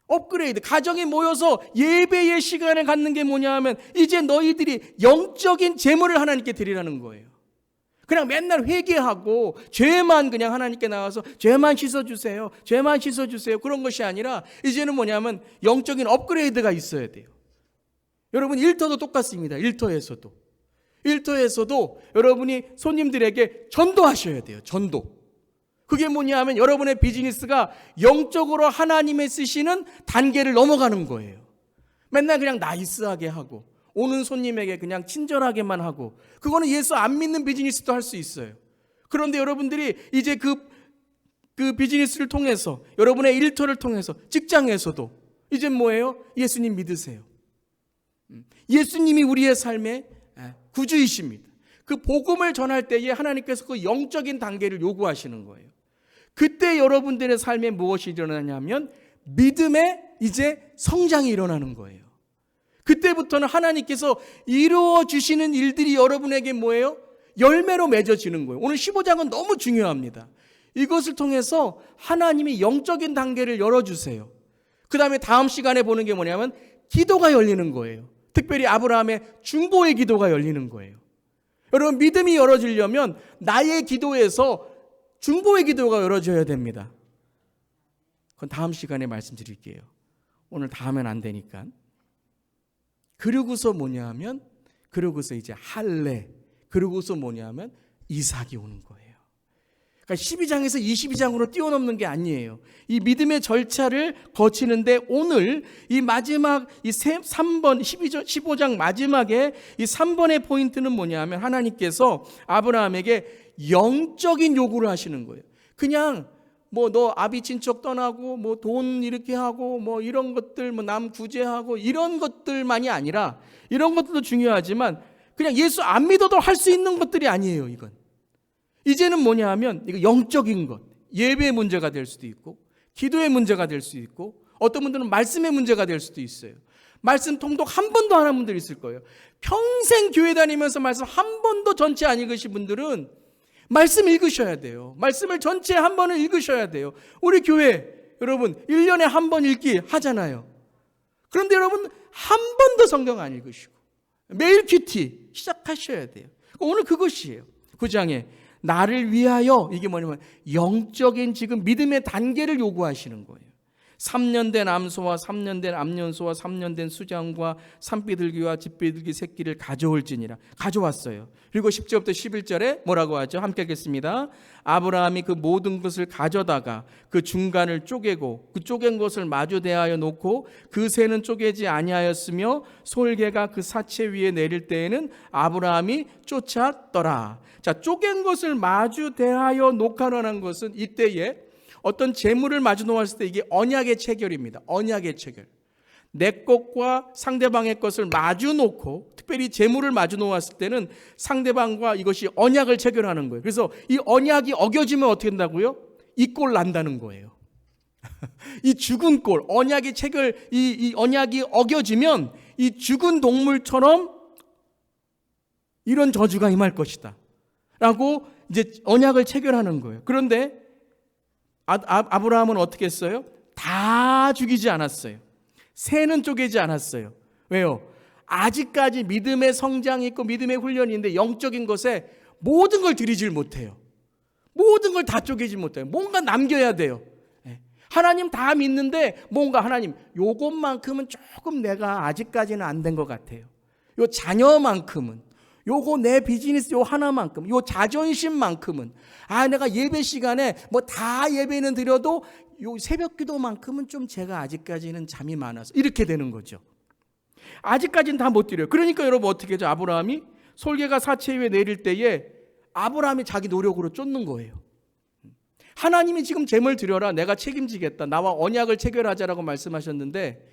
업그레이드. 가정이 모여서 예배의 시간을 갖는 게 뭐냐 하면 이제 너희들이 영적인 제물을 하나님께 드리라는 거예요. 그냥 맨날 회개하고 죄만 그냥 하나님께 나와서 죄만 씻어주세요, 죄만 씻어주세요, 그런 것이 아니라 이제는 뭐냐면 영적인 업그레이드가 있어야 돼요. 여러분 일터도 똑같습니다. 일터에서도 여러분이 손님들에게 전도하셔야 돼요. 전도. 그게 뭐냐 하면 여러분의 비즈니스가 영적으로 하나님의 쓰시는 단계를 넘어가는 거예요. 맨날 그냥 나이스하게 하고 오는 손님에게 그냥 친절하게만 하고, 그거는 예수 안 믿는 비즈니스도 할 수 있어요. 그런데 여러분들이 이제 그 비즈니스를 통해서, 여러분의 일터를 통해서, 직장에서도 이제 뭐예요? 예수님 믿으세요. 예수님이 우리의 삶의 구주이십니다. 그 복음을 전할 때에 하나님께서 그 영적인 단계를 요구하시는 거예요. 그때 여러분들의 삶에 무엇이 일어나냐면 믿음의 이제 성장이 일어나는 거예요. 그때부터는 하나님께서 이루어 주시는 일들이 여러분에게 뭐예요? 열매로 맺어지는 거예요. 오늘 15장은 너무 중요합니다. 이것을 통해서 하나님이 영적인 단계를 열어주세요. 그 다음에 다음 시간에 보는 게 뭐냐면 기도가 열리는 거예요. 특별히 아브라함의 중보의 기도가 열리는 거예요. 여러분 믿음이 열어지려면 나의 기도에서 중보의 기도가 열어져야 됩니다. 그건 다음 시간에 말씀드릴게요. 오늘 다 하면 안 되니까. 그러고서 뭐냐면 그러고서 이제 할례, 그러고서 뭐냐면 이삭이 오는 거예요. 그러니까 12장에서 22장으로 뛰어넘는 게 아니에요. 이 믿음의 절차를 거치는데 오늘 이 마지막 이 3번 15장 마지막에 이 3번의 포인트는 뭐냐면 하나님께서 아브라함에게 영적인 요구를 하시는 거예요. 그냥 뭐 너 아비 친척 떠나고 뭐 돈 이렇게 하고 뭐 이런 것들 뭐 남 구제하고 이런 것들만이 아니라, 이런 것들도 중요하지만 그냥 예수 안 믿어도 할 수 있는 것들이 아니에요. 이건 이제는 뭐냐 하면 이거 영적인 것, 예배의 문제가 될 수도 있고 기도의 문제가 될 수도 있고 어떤 분들은 말씀의 문제가 될 수도 있어요. 말씀 통독 한 번도 안 한 분들이 있을 거예요. 평생 교회 다니면서 말씀 한 번도 전체 안 읽으신 분들은 말씀 읽으셔야 돼요. 말씀을 전체 한 번은 읽으셔야 돼요. 우리 교회 여러분 1년에 한 번 읽기 하잖아요. 그런데 여러분 한 번도 성경 안 읽으시고 매일 큐티 시작하셔야 돼요. 오늘 그것이에요. 9장에 나를 위하여, 이게 뭐냐면 영적인 지금 믿음의 단계를 요구하시는 거예요. 3년 된 암소와 3년 된 암년소와 3년 된 수장과 산비둘기와 집비둘기 새끼를 가져올지니라. 가져왔어요. 그리고 10절부터 11절에 뭐라고 하죠? 함께 읽겠습니다. 아브라함이 그 모든 것을 가져다가 그 중간을 쪼개고 그 쪼갠 것을 마주 대하여 놓고 그 새는 쪼개지 아니하였으며 솔개가 그 사체 위에 내릴 때에는 아브라함이 쫓았더라. 자, 쪼갠 것을 마주 대하여 놓고라는 것은 이때에 어떤 재물을 마주 놓았을 때 이게 언약의 체결입니다. 언약의 체결. 내 것과 상대방의 것을 마주 놓고, 특별히 재물을 마주 놓았을 때는 상대방과 이것이 언약을 체결하는 거예요. 그래서 이 언약이 어겨지면 어떻게 된다고요? 이 꼴 난다는 거예요. 이 죽은 꼴, 언약의 체결, 이 언약이 어겨지면 이 죽은 동물처럼 이런 저주가 임할 것이다 라고 이제 언약을 체결하는 거예요. 그런데 아브라함은 어떻게 했어요? 다 죽이지 않았어요. 새는 쪼개지 않았어요. 왜요? 아직까지 믿음의 성장이 있고 믿음의 훈련이 있는데 영적인 것에 모든 걸 드리질 못해요. 모든 걸 다 쪼개지 못해요. 뭔가 남겨야 돼요. 하나님 다 믿는데 뭔가 하나님 요것만큼은 조금 내가 아직까지는 안 된 것 같아요. 요 자녀만큼은, 요거 내 비즈니스 요 하나만큼, 요 자존심만큼은, 내가 예배 시간에 뭐 다 예배는 드려도 요 새벽 기도만큼은 좀 제가 아직까지는 잠이 많아서 이렇게 되는 거죠. 아직까지는 다 못 드려요. 그러니까 여러분 어떻게 하죠? 아브라함이 솔개가 사체 위에 내릴 때에 아브라함이 자기 노력으로 쫓는 거예요. 하나님이 지금 재물 드려라, 내가 책임지겠다, 나와 언약을 체결하자라고 말씀하셨는데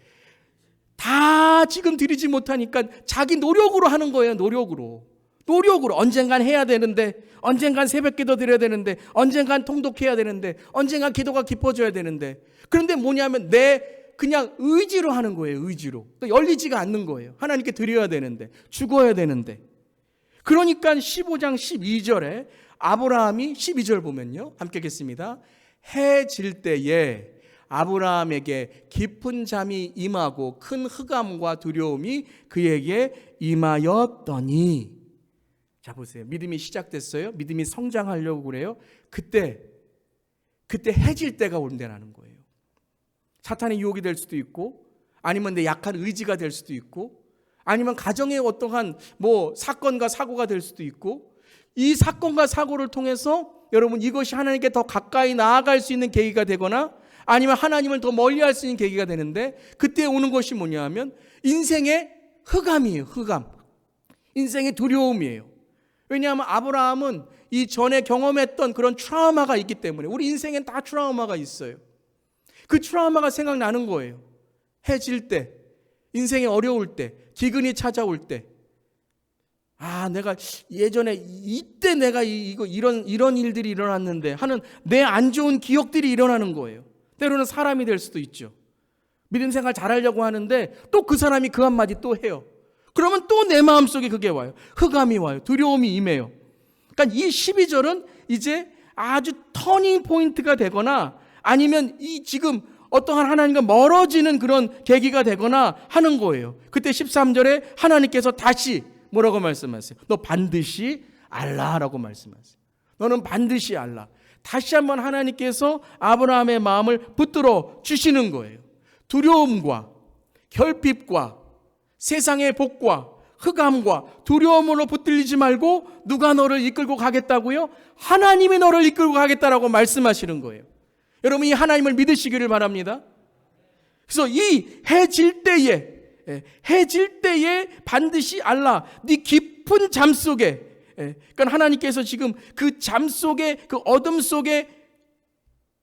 다 지금 드리지 못하니까 자기 노력으로 하는 거예요. 노력으로 언젠간 해야 되는데, 언젠간 새벽기도 드려야 되는데, 언젠간 통독해야 되는데, 언젠간 기도가 깊어져야 되는데, 그런데 뭐냐면 내 그냥 의지로 하는 거예요. 의지로. 또 열리지가 않는 거예요. 하나님께 드려야 되는데, 죽어야 되는데. 그러니까 15장 12절에 아브라함이 12절 보면요, 함께 읽겠습니다. 해 질 때에 아브라함에게 깊은 잠이 임하고 큰 흑암과 두려움이 그에게 임하였더니. 자, 보세요. 믿음이 시작됐어요. 믿음이 성장하려고 그래요. 그때 해질 때가 온다는 거예요. 사탄의 유혹이 될 수도 있고, 아니면 내 약한 의지가 될 수도 있고, 아니면 가정의 어떠한 뭐 사건과 사고가 될 수도 있고, 이 사건과 사고를 통해서 여러분 이것이 하나님께 더 가까이 나아갈 수 있는 계기가 되거나, 아니면 하나님을 더 멀리할 수 있는 계기가 되는데, 그때 오는 것이 뭐냐 하면 인생의 흑암이에요. 흑암. 인생의 두려움이에요. 왜냐하면 아브라함은 이 전에 경험했던 그런 트라우마가 있기 때문에, 우리 인생엔 다 트라우마가 있어요. 그 트라우마가 생각나는 거예요. 해질 때, 인생이 어려울 때, 기근이 찾아올 때, 내가 예전에 이때 내가 이런 일들이 일어났는데 하는 내 안 좋은 기억들이 일어나는 거예요. 때로는 사람이 될 수도 있죠. 믿음 생활 잘하려고 하는데 또 그 사람이 그 한마디 또 해요. 그러면 또 내 마음속에 그게 와요. 흑암이 와요. 두려움이 임해요. 그러니까 이 12절은 이제 아주 터닝 포인트가 되거나, 아니면 이 지금 어떠한 하나님과 멀어지는 그런 계기가 되거나 하는 거예요. 그때 13절에 하나님께서 다시 뭐라고 말씀하세요? 너 반드시 알라라고 말씀하세요. 너는 반드시 알라. 다시 한번 하나님께서 아브라함의 마음을 붙들어 주시는 거예요. 두려움과 결핍과 세상의 복과 흑암과 두려움으로 붙들리지 말고 누가 너를 이끌고 가겠다고요? 하나님이 너를 이끌고 가겠다라고 말씀하시는 거예요. 여러분, 이 하나님을 믿으시기를 바랍니다. 그래서 이 해질 때에 반드시 알라, 네 깊은 잠 속에, 그러니까 하나님께서 지금 그 잠 속에, 그 어둠 속에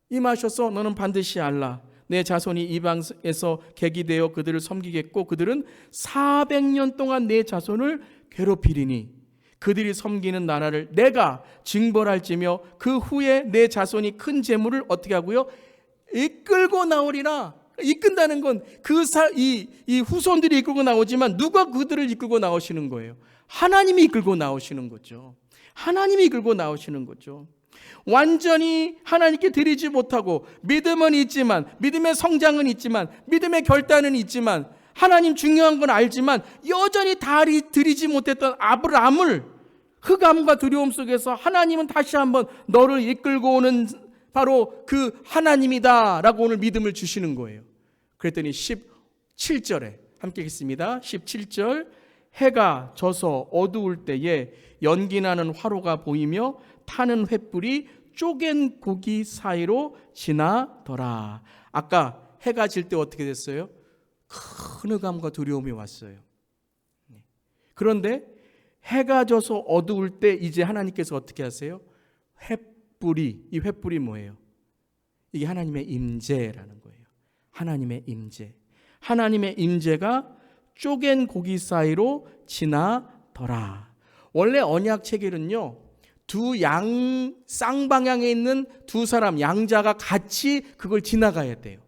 임하셔서 너는 반드시 알라, 내 자손이 이방에서 객이 되어 그들을 섬기겠고 그들은 400년 동안 내 자손을 괴롭히리니 그들이 섬기는 나라를 내가 징벌할지며 그 후에 내 자손이 큰 재물을 어떻게 하고요? 이끌고 나오리라. 이끈다는 건 이 후손들이 이끌고 나오지만 누가 그들을 이끌고 나오시는 거예요? 하나님이 이끌고 나오시는 거죠. 하나님이 이끌고 나오시는 거죠. 완전히 하나님께 드리지 못하고 믿음은 있지만, 믿음의 성장은 있지만, 믿음의 결단은 있지만, 하나님 중요한 건 알지만 여전히 드리지 못했던 아브라함을 흑암과 두려움 속에서 하나님은 다시 한번 너를 이끌고 오는 바로 그 하나님이다 라고 오늘 믿음을 주시는 거예요. 그랬더니 17절에 함께 읽겠습니다. 17절, 해가 져서 어두울 때에 연기나는 화로가 보이며 타는 횃불이 쪼갠 고기 사이로 지나더라. 아까 해가 질 때 어떻게 됐어요? 큰 흑암과 두려움이 왔어요. 그런데 해가 져서 어두울 때 이제 하나님께서 어떻게 하세요? 이 횃불이 뭐예요? 이게 하나님의 임재라는 거예요. 하나님의 임재. 하나님의 임재가 쪼갠 고기 사이로 지나더라. 원래 언약 체결은요, 두 쌍방향에 있는 두 사람, 양자가 같이 그걸 지나가야 돼요.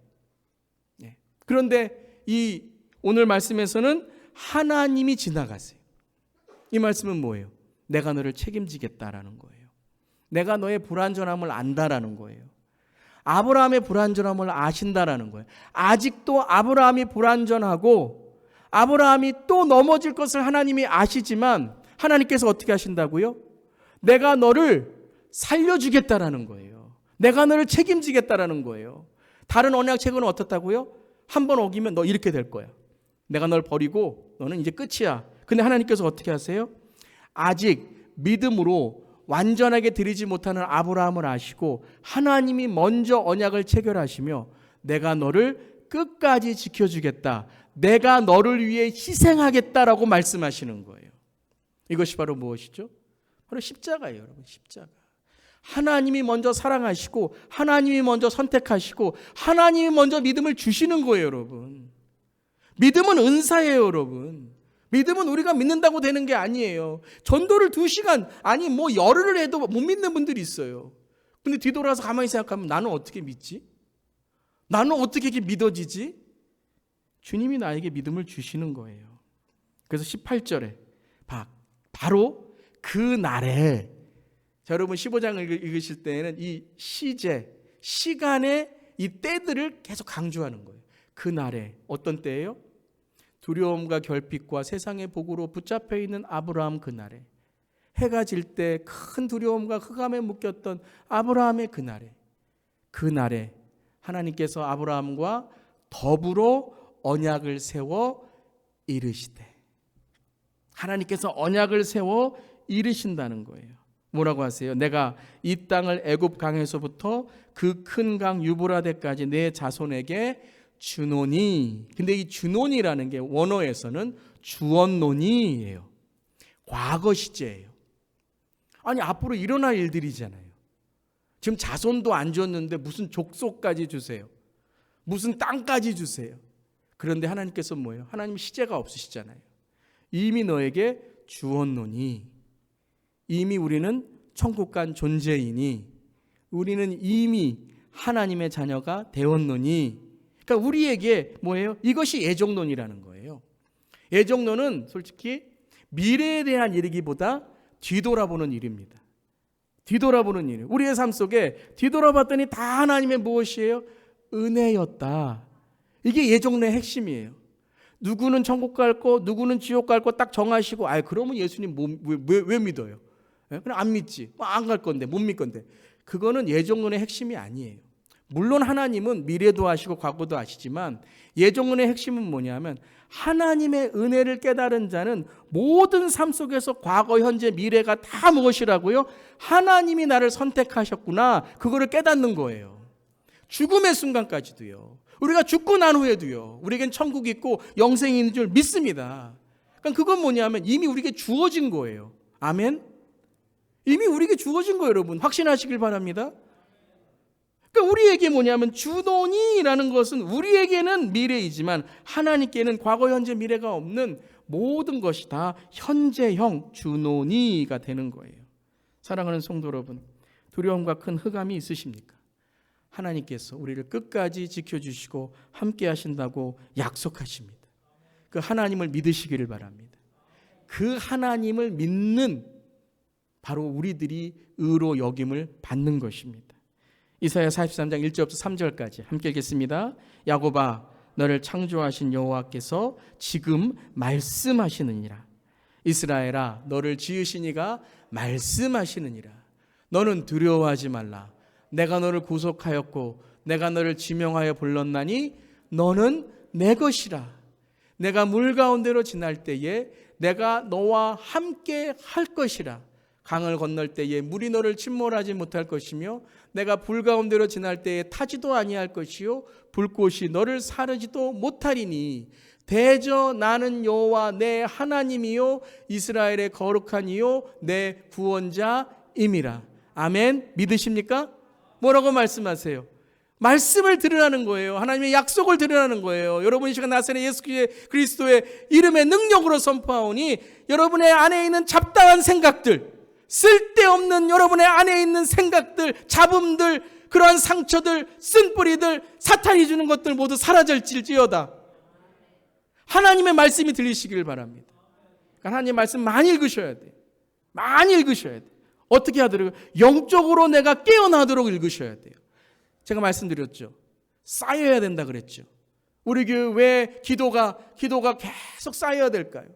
그런데 이 오늘 말씀에서는 하나님이 지나가세요. 이 말씀은 뭐예요? 내가 너를 책임지겠다라는 거예요. 내가 너의 불완전함을 안다라는 거예요. 아브라함의 불완전함을 아신다라는 거예요. 아직도 아브라함이 불완전하고 아브라함이 또 넘어질 것을 하나님이 아시지만 하나님께서 어떻게 하신다고요? 내가 너를 살려주겠다라는 거예요. 내가 너를 책임지겠다라는 거예요. 다른 언약책은 어떻다고요? 한 번 어기면 너 이렇게 될 거야. 내가 널 버리고 너는 이제 끝이야. 근데 하나님께서 어떻게 하세요? 아직 믿음으로 완전하게 드리지 못하는 아브라함을 아시고 하나님이 먼저 언약을 체결하시며 내가 너를 끝까지 지켜주겠다. 내가 너를 위해 희생하겠다라고 말씀하시는 거예요. 이것이 바로 무엇이죠? 바로 십자가예요, 여러분. 십자가. 하나님이 먼저 사랑하시고 하나님이 먼저 선택하시고 하나님이 먼저 믿음을 주시는 거예요, 여러분. 믿음은 은사예요, 여러분. 믿음은 우리가 믿는다고 되는 게 아니에요. 전도를 2시간 아니 뭐 열흘을 해도 못 믿는 분들이 있어요. 근데 뒤돌아서 가만히 생각하면 나는 어떻게 믿지? 나는 어떻게 이렇게 믿어지지? 주님이 나에게 믿음을 주시는 거예요. 그래서 18절에 바로 그 날에, 자, 여러분 15장을 읽으실 때는 이 시간의 이 때들을 계속 강조하는 거예요. 그 날에 어떤 때예요? 두려움과 결핍과 세상의 복으로 붙잡혀 있는 아브라함 그 날에, 해가 질 때 큰 두려움과 흑암에 묶였던 아브라함의 그 날에 하나님께서 아브라함과 더불어 언약을 세워 이르시되, 하나님께서 언약을 세워 이르신다는 거예요. 뭐라고 하세요? 내가 이 땅을 애굽 강에서부터 그 큰 강 유브라데까지 내 자손에게 주노니. 근데 이 주노니라는 게 원어에서는 주었노니예요. 과거 시제예요. 아니 앞으로 일어날 일들이잖아요. 지금 자손도 안 줬는데 무슨 족속까지 주세요. 무슨 땅까지 주세요. 그런데 하나님께서 뭐예요? 하나님 시제가 없으시잖아요. 이미 너에게 주었노니. 이미 우리는 천국 간 존재이니, 우리는 이미 하나님의 자녀가 되었노니. 그러니까 우리에게 뭐예요? 이것이 예정론이라는 거예요. 예정론은 솔직히 미래에 대한 일이기보다 뒤돌아보는 일입니다. 뒤돌아보는 일. 우리의 삶 속에 뒤돌아봤더니 다 하나님의 무엇이에요? 은혜였다. 이게 예정론의 핵심이에요. 누구는 천국 갈 거, 누구는 지옥 갈 거 딱 정하시고, 그러면 예수님 왜 믿어요? 그냥 안 믿지. 안 갈 건데, 못 믿 건데. 그거는 예정론의 핵심이 아니에요. 물론 하나님은 미래도 아시고 과거도 아시지만 예정론의 핵심은 뭐냐면 하나님의 은혜를 깨달은 자는 모든 삶 속에서 과거, 현재, 미래가 다 무엇이라고요? 하나님이 나를 선택하셨구나. 그거를 깨닫는 거예요. 죽음의 순간까지도요. 우리가 죽고 난 후에도요. 우리에겐 천국이 있고 영생이 있는 줄 믿습니다. 그러니까 그건 뭐냐면 이미 우리에게 주어진 거예요. 아멘? 이미 우리에게 주어진 거예요, 여러분. 확신하시길 바랍니다. 그러니까 우리에게 뭐냐면 주노니라는 것은 우리에게는 미래이지만 하나님께는 과거, 현재, 미래가 없는 모든 것이 다 현재형 주노니가 되는 거예요. 사랑하는 성도 여러분, 두려움과 큰 흑암이 있으십니까? 하나님께서 우리를 끝까지 지켜주시고 함께 하신다고 약속하십니다. 그 하나님을 믿으시기를 바랍니다. 그 하나님을 믿는 바로 우리들이 의로 여김을 받는 것입니다. 이사야 43장 1절부터 3절까지 함께 읽겠습니다. 야곱아, 너를 창조하신 여호와께서 지금 말씀하시느니라. 이스라엘아, 너를 지으신 이가 말씀하시느니라. 너는 두려워하지 말라. 내가 너를 구속하였고 내가 너를 지명하여 불렀나니 너는 내 것이라. 내가 물 가운데로 지날 때에 내가 너와 함께 할 것이라. 강을 건널 때에 물이 너를 침몰하지 못할 것이며 내가 불 가운데로 지날 때에 타지도 아니할 것이요 불꽃이 너를 사르지도 못하리니 대저 나는 여호와 내 하나님이요 이스라엘의 거룩한 이요 내 구원자임이라. 아멘. 믿으십니까? 뭐라고 말씀하세요? 말씀을 들으라는 거예요. 하나님의 약속을 들으라는 거예요. 여러분 이 시간 나사렛 예수 그리스도의 이름의 능력으로 선포하오니 여러분의 안에 있는 잡다한 생각들, 쓸데없는 여러분의 안에 있는 생각들, 잡음들, 그러한 상처들, 쓴뿌리들, 사탄이 주는 것들 모두 사라질지어다. 하나님의 말씀이 들리시길 바랍니다. 하나님의 말씀 많이 읽으셔야 돼요. 많이 읽으셔야 돼요. 어떻게 하도록? 영적으로 내가 깨어나도록 읽으셔야 돼요. 제가 말씀드렸죠. 쌓여야 된다 그랬죠. 우리 교회 왜 기도가 계속 쌓여야 될까요?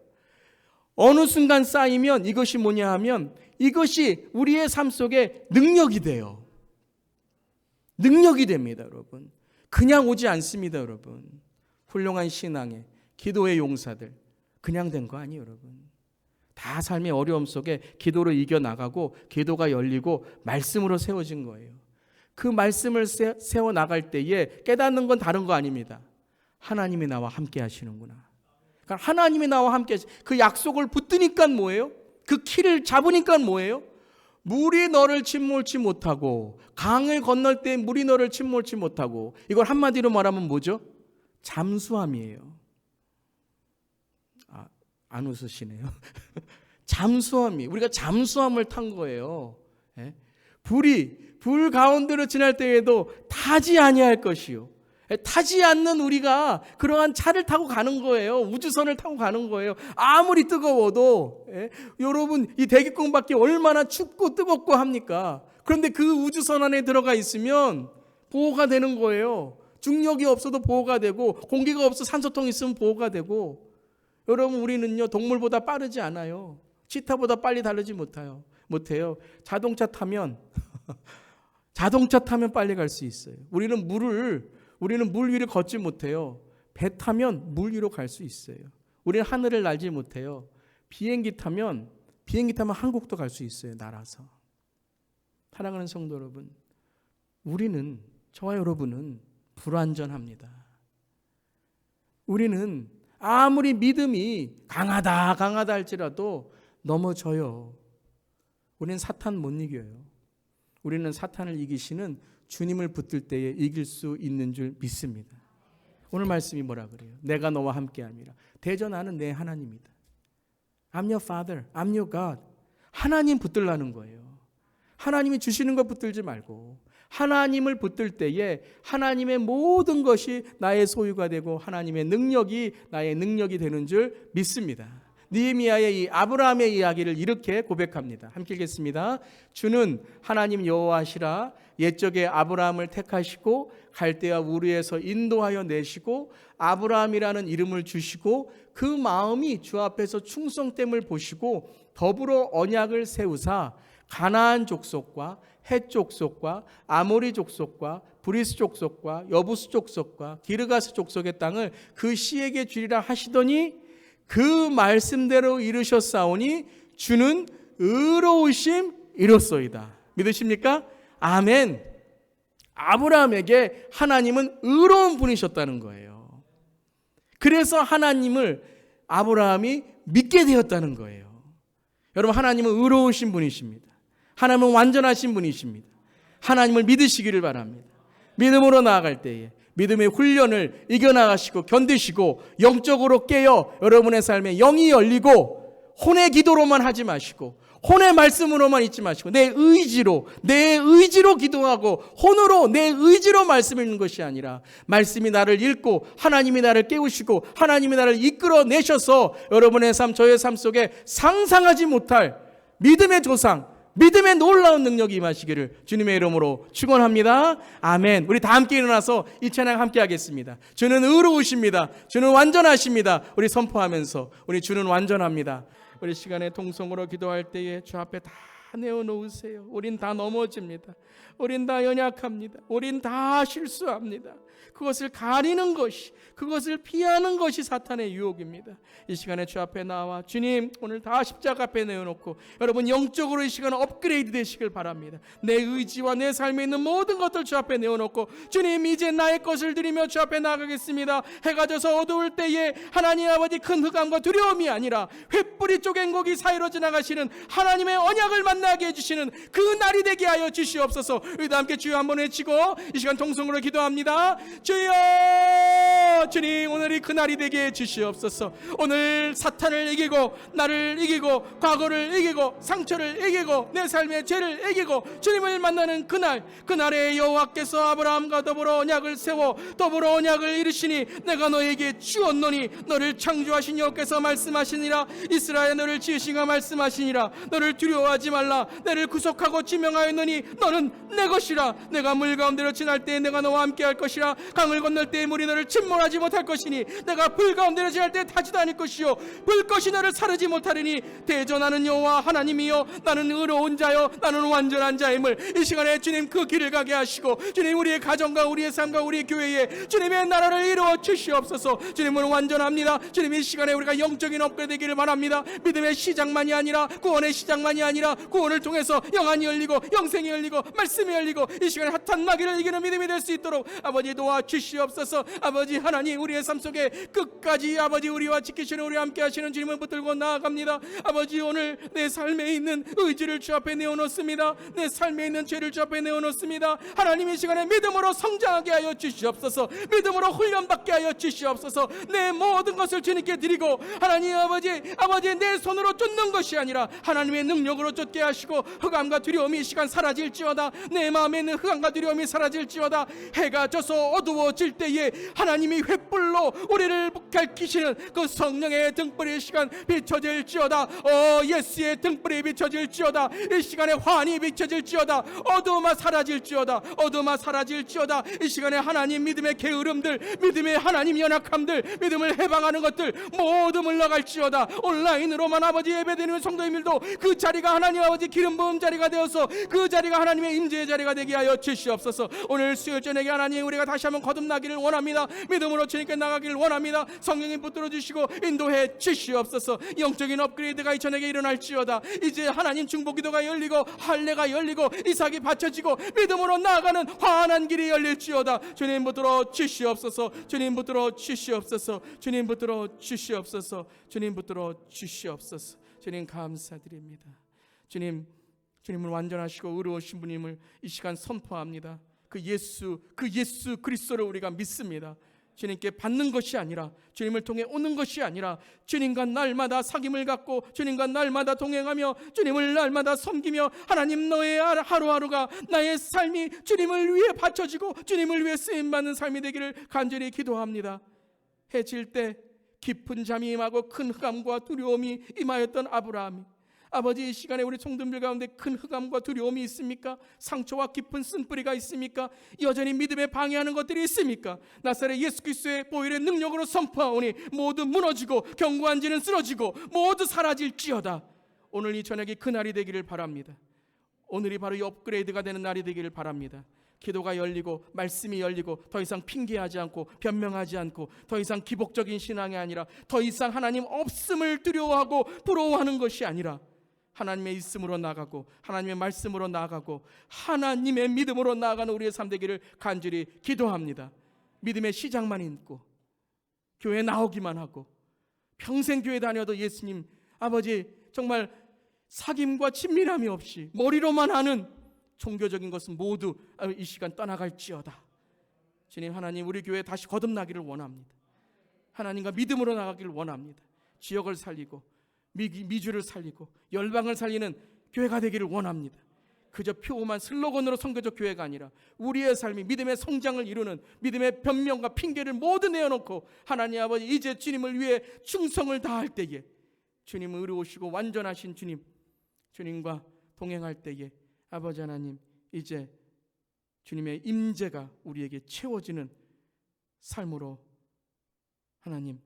어느 순간 쌓이면 이것이 뭐냐 하면 이것이 우리의 삶 속에 능력이 돼요. 능력이 됩니다, 여러분. 그냥 오지 않습니다, 여러분. 훌륭한 신앙의 기도의 용사들 그냥 된 거 아니에요, 여러분. 다 삶의 어려움 속에 기도로 이겨나가고 기도가 열리고 말씀으로 세워진 거예요. 그 말씀을 세워나갈 때에 깨닫는 건 다른 거 아닙니다. 하나님이 나와 함께 하시는구나. 그러니까 하나님이 나와 함께 그 약속을 붙드니까 뭐예요? 그 키를 잡으니까 뭐예요? 물이 너를 침몰치 못하고 강을 건널 때 물이 너를 침몰치 못하고 이걸 한마디로 말하면 뭐죠? 잠수함이에요. 안 웃으시네요. 잠수함이 우리가 잠수함을 탄 거예요. 예? 불 가운데로 지날 때에도 타지 아니할 것이요. 타지 않는 우리가 그러한 차를 타고 가는 거예요. 우주선을 타고 가는 거예요. 아무리 뜨거워도 여러분 이 대기권 밖에 얼마나 춥고 뜨겁고 합니까? 그런데 그 우주선 안에 들어가 있으면 보호가 되는 거예요. 중력이 없어도 보호가 되고 공기가 없어 산소통 있으면 보호가 되고. 여러분 우리는요 동물보다 빠르지 않아요. 치타보다 빨리 달리지 못해요. 자동차 타면 빨리 갈 수 있어요. 우리는 물 위를 걷지 못해요. 배 타면 물 위로 갈 수 있어요. 우리는 하늘을 날지 못해요. 비행기 타면 한국도 갈 수 있어요. 날아서. 사랑하는 성도 여러분, 우리는 저와 여러분은 불완전합니다. 우리는 아무리 믿음이 강하다 할지라도 넘어져요. 우리는 사탄 못 이겨요. 우리는 사탄을 이기시는 주님을 붙들 때에 이길 수 있는 줄 믿습니다. 오늘 말씀이 뭐라 그래요? 내가 너와 함께함이라. 대저 나는 내 하나님이다. I'm your father, I'm your God. 하나님 붙들라는 거예요. 하나님이 주시는 것 붙들지 말고 하나님을 붙들 때에 하나님의 모든 것이 나의 소유가 되고 하나님의 능력이 나의 능력이 되는 줄 믿습니다. 느헤미야의 이 아브라함의 이야기를 이렇게 고백합니다. 함께 읽겠습니다. 주는 하나님 여호와시라. 옛적에 아브라함을 택하시고 갈대아 우르에서 인도하여 내시고 아브라함이라는 이름을 주시고 그 마음이 주 앞에서 충성됨을 보시고 더불어 언약을 세우사 가나안 족속과 헷 족속과 아모리 족속과 브리스 족속과 여부스 족속과 기르가스 족속의 땅을 그 씨에게 주리라 하시더니 그 말씀대로 이루셨사오니 주는 의로우심 이로소이다. 믿으십니까? 아멘. 아브라함에게 하나님은 의로운 분이셨다는 거예요. 그래서 하나님을 아브라함이 믿게 되었다는 거예요. 여러분, 하나님은 의로우신 분이십니다. 하나님은 완전하신 분이십니다. 하나님을 믿으시기를 바랍니다. 믿음으로 나아갈 때에 믿음의 훈련을 이겨나가시고 견디시고 영적으로 깨어 여러분의 삶에 영이 열리고 혼의 기도로만 하지 마시고 혼의 말씀으로만 있지 마시고 내 의지로 기도하고 혼으로 내 의지로 말씀 읽는 것이 아니라 말씀이 나를 읽고 하나님이 나를 깨우시고 하나님이 나를 이끌어내셔서 여러분의 삶, 저의 삶 속에 상상하지 못할 믿음의 조상, 믿음의 놀라운 능력이 임하시기를 주님의 이름으로 축원합니다. 아멘. 우리 다 함께 일어나서 이 찬양 함께 하겠습니다. 주는 의로우십니다. 주는 완전하십니다. 우리 선포하면서 우리 주는 완전합니다. 우리 시간에 통성으로 기도할 때에 주 앞에 다 내어놓으세요. 우린 다 넘어집니다. 우린 다 연약합니다. 우린 다 실수합니다. 그것을 가리는 것이, 그것을 피하는 것이 사탄의 유혹입니다. 이 시간에 주 앞에 나와 주님, 오늘 다 십자가 앞에 내어놓고 여러분 영적으로 이 시간 업그레이드 되시길 바랍니다. 내 의지와 내 삶에 있는 모든 것들 주 앞에 내어놓고 주님, 이제 나의 것을 드리며 주 앞에 나가겠습니다. 해가 져서 어두울 때에 하나님 아버지 큰 흑암과 두려움이 아니라 횃불이 쪼갠 고기 사이로 지나가시는 하나님의 언약을 만나게 해주시는 그 날이 되게 하여 주시옵소서. 우리 다 함께 주여 한번 외치고 이 시간 통성으로 기도합니다. 주여, 주님, 오늘이 그날이 되게 해주시옵소서. 오늘 사탄을 이기고 나를 이기고 과거를 이기고 상처를 이기고 내 삶의 죄를 이기고 주님을 만나는 그날에 여호와께서 아브라함과 더불어 언약을 세워 더불어 언약을 이루시니 내가 너에게 주었노니 너를 창조하신 여호와께서 말씀하시니라. 이스라엘 너를 지으신가 말씀하시니라. 너를 두려워하지 말라. 너를 구속하고 지명하였노니 너는 내 것이라. 내가 물 가운데로 지날 때에 내가 너와 함께 할 것이라. 강을 건널 때에 물이 너를 침몰하지 못할 것이니 내가 불 가운데로 지날 때에 타지도 않을 것이요 불것이 너를 사르지 못하리니 대전하는 여호와 하나님이여 나는 의로운 자여 나는 완전한 자임을 이 시간에 주님 그 길을 가게 하시고 주님 우리의 가정과 우리의 삶과 우리의 교회에 주님의 나라를 이루어 주시옵소서. 주님은 완전합니다. 주님 이 시간에 우리가 영적인 업그레이드 되기를 바랍니다. 믿음의 시작만이 아니라 구원의 시작만이 아니라 구원을 통해서 영안이 열리고 영생이 열리고 말씀이 열리고 이 시간에 핫한 마귀를 이기는 믿음이 될 수 있도록 아버지 도와주시옵소서. 아버지 하나님 우리의 삶 속에 끝까지 아버지 우리와 지키시는 우리와 함께 하시는 주님을 붙들고 나아갑니다. 아버지 오늘 내 삶에 있는 의지를 주 앞에 내어놓습니다. 내 삶에 있는 죄를 주 앞에 내어놓습니다. 하나님 이 시간에 믿음으로 성장하게 하여 주시옵소서. 믿음으로 훈련받게 하여 주시옵소서. 내 모든 것을 주님께 드리고 하나님 아버지 내 손으로 쫓는 것이 아니라 하나님의 능력으로 쫓게 하시고 흑암과 두려움이 이 시간 사라질지어다. 내 마음에 있는 흑암과 두려움이 사라질지어다. 해가 져서 어두워질 때에 하나님이 횃불로 우리를 밝히시는 그 성령의 등불의 시간 비춰질지어다. 예수의 등불이 비춰질지어다. 이 시간에 환히 비춰질지어다. 어두움아 사라질지어다. 어두움아 사라질지어다. 이 시간에 하나님 믿음의 게으름들, 믿음의 하나님 연약함들, 믿음을 해방하는 것들 모두 물러갈지어다. 온라인으로만 아버지 예배드리는 성도님들도 그 자리가 하나님 아버지 기름 부음 자리가 되어서 그 자리가 하나님의 임재의 자리가 되게 하여 주시옵소서. 오늘 수요일 저녁에 하나님 우리가 다시 한번 거듭나기를 원합니다. 믿음으로 주님께 나가기를 원합니다. 성령님 붙들어 주시고 인도해 주시옵소서. 영적인 업그레이드가 이 저녁에 일어날지어다. 이제 하나님 중보기도가 열리고 할례가 열리고 이삭이 바쳐지고 믿음으로 나아가는 환한 길이 열릴지어다. 주님 붙들어 주시옵소서. 주님 붙들어 주시옵소서. 주님 붙들어 주시옵소서. 주님 붙들어 주시옵소서. 주님 감사드립니다. 주님은 완전하시고 의로우신 분임을 이 시간 선포합니다. 그 예수 그리스도를 우리가 믿습니다. 주님께 받는 것이 아니라 주님을 통해 오는 것이 아니라 주님과 날마다 사귐을 갖고 주님과 날마다 동행하며 주님을 날마다 섬기며 하나님 너의 하루하루가 나의 삶이 주님을 위해 바쳐지고 주님을 위해 쓰임받는 삶이 되기를 간절히 기도합니다. 해질 때 깊은 잠이 임하고 큰 흑암과 두려움이 임하였던 아브라함이 아버지 이 시간에 우리 성도들 가운데 큰 흑암과 두려움이 있습니까? 상처와 깊은 쓴뿌리가 있습니까? 여전히 믿음에 방해하는 것들이 있습니까? 나사렛 예수 그리스도의 보혈의 능력으로 선포하오니 모두 무너지고 견고한 지는 쓰러지고 모두 사라질지어다. 오늘 이 저녁이 그날이 되기를 바랍니다. 오늘이 바로 이 업그레이드가 되는 날이 되기를 바랍니다. 기도가 열리고 말씀이 열리고 더 이상 핑계하지 않고 변명하지 않고 더 이상 기복적인 신앙이 아니라 더 이상 하나님 없음을 두려워하고 부러워하는 것이 아니라 하나님의 있음으로 나아가고 하나님의 말씀으로 나아가고 하나님의 믿음으로 나아가는 우리의 삶 되기를 간절히 기도합니다. 믿음의 시작만 있고 교회 나오기만 하고 평생 교회 다녀도 예수님 아버지 정말 사귐과 친밀함이 없이 머리로만 하는 종교적인 것은 모두 이 시간 떠나갈지어다. 주님, 하나님 우리 교회 다시 거듭나기를 원합니다. 하나님과 믿음으로 나가기를 원합니다. 지역을 살리고 미주를 살리고 열방을 살리는 교회가 되기를 원합니다. 그저 표만 슬로건으로 선교적 교회가 아니라 우리의 삶이 믿음의 성장을 이루는 믿음의 변명과 핑계를 모두 내어놓고 하나님 아버지 이제 주님을 위해 충성을 다할 때에 주님 의로우시고 완전하신 주님과 동행할 때에 아버지 하나님 이제 주님의 임재가 우리에게 채워지는 삶으로 하나님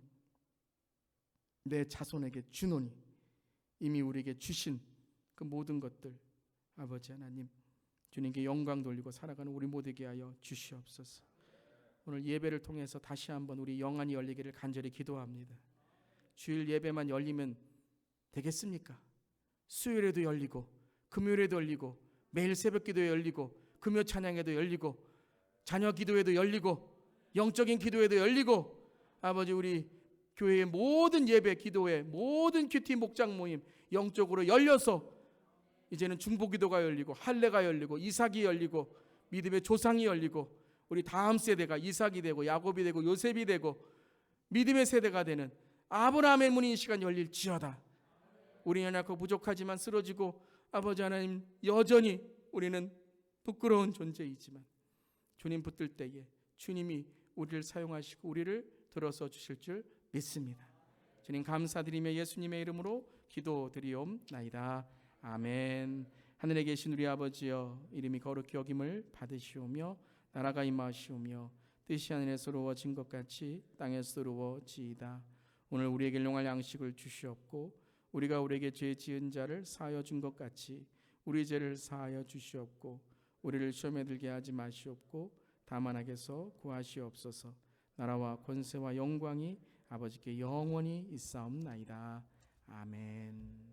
내 자손에게 주노니 이미 우리에게 주신 그 모든 것들 아버지 하나님 주님께 영광 돌리고 살아가는 우리 모두에게 하여 주시옵소서. 오늘 예배를 통해서 다시 한번 우리 영안이 열리기를 간절히 기도합니다. 주일 예배만 열리면 되겠습니까? 수요일에도 열리고 금요일에도 열리고 매일 새벽 기도에 열리고 금요 찬양에도 열리고 자녀 기도에도 열리고 영적인 기도에도 열리고 아버지 우리 교회의 모든 예배 기도회 모든 큐티 목장 모임 영적으로 열려서 이제는 중보기도가 열리고 할례가 열리고 이삭이 열리고 믿음의 조상이 열리고 우리 다음 세대가 이삭이 되고 야곱이 되고 요셉이 되고 믿음의 세대가 되는 아브라함의 문이 이 시간 열릴지어다. 우리는 연약하고 부족하지만 쓰러지고 아버지 하나님 여전히 우리는 부끄러운 존재이지만 주님 붙들 때에 주님이 우리를 사용하시고 우리를 들어서 주실 줄 믿습니다. 주님 감사드리며 예수님의 이름으로 기도드리옵나이다. 아멘. 하늘에 계신 우리 아버지여 이름이 거룩히 여김을 받으시오며 나라가 임하시오며 뜻이 하늘에서 이루어진 것 같이 땅에서 이루어지이다. 오늘 우리에게 일용할 양식을 주시옵고 우리가 우리에게 죄 지은 자를 사하여 준 것 같이 우리 죄를 사하여 주시옵고 우리를 시험에 들게 하지 마시옵고 다만 악에서 구하시옵소서. 나라와 권세와 영광이 아버지께 영원히 있사옵나이다. 아멘.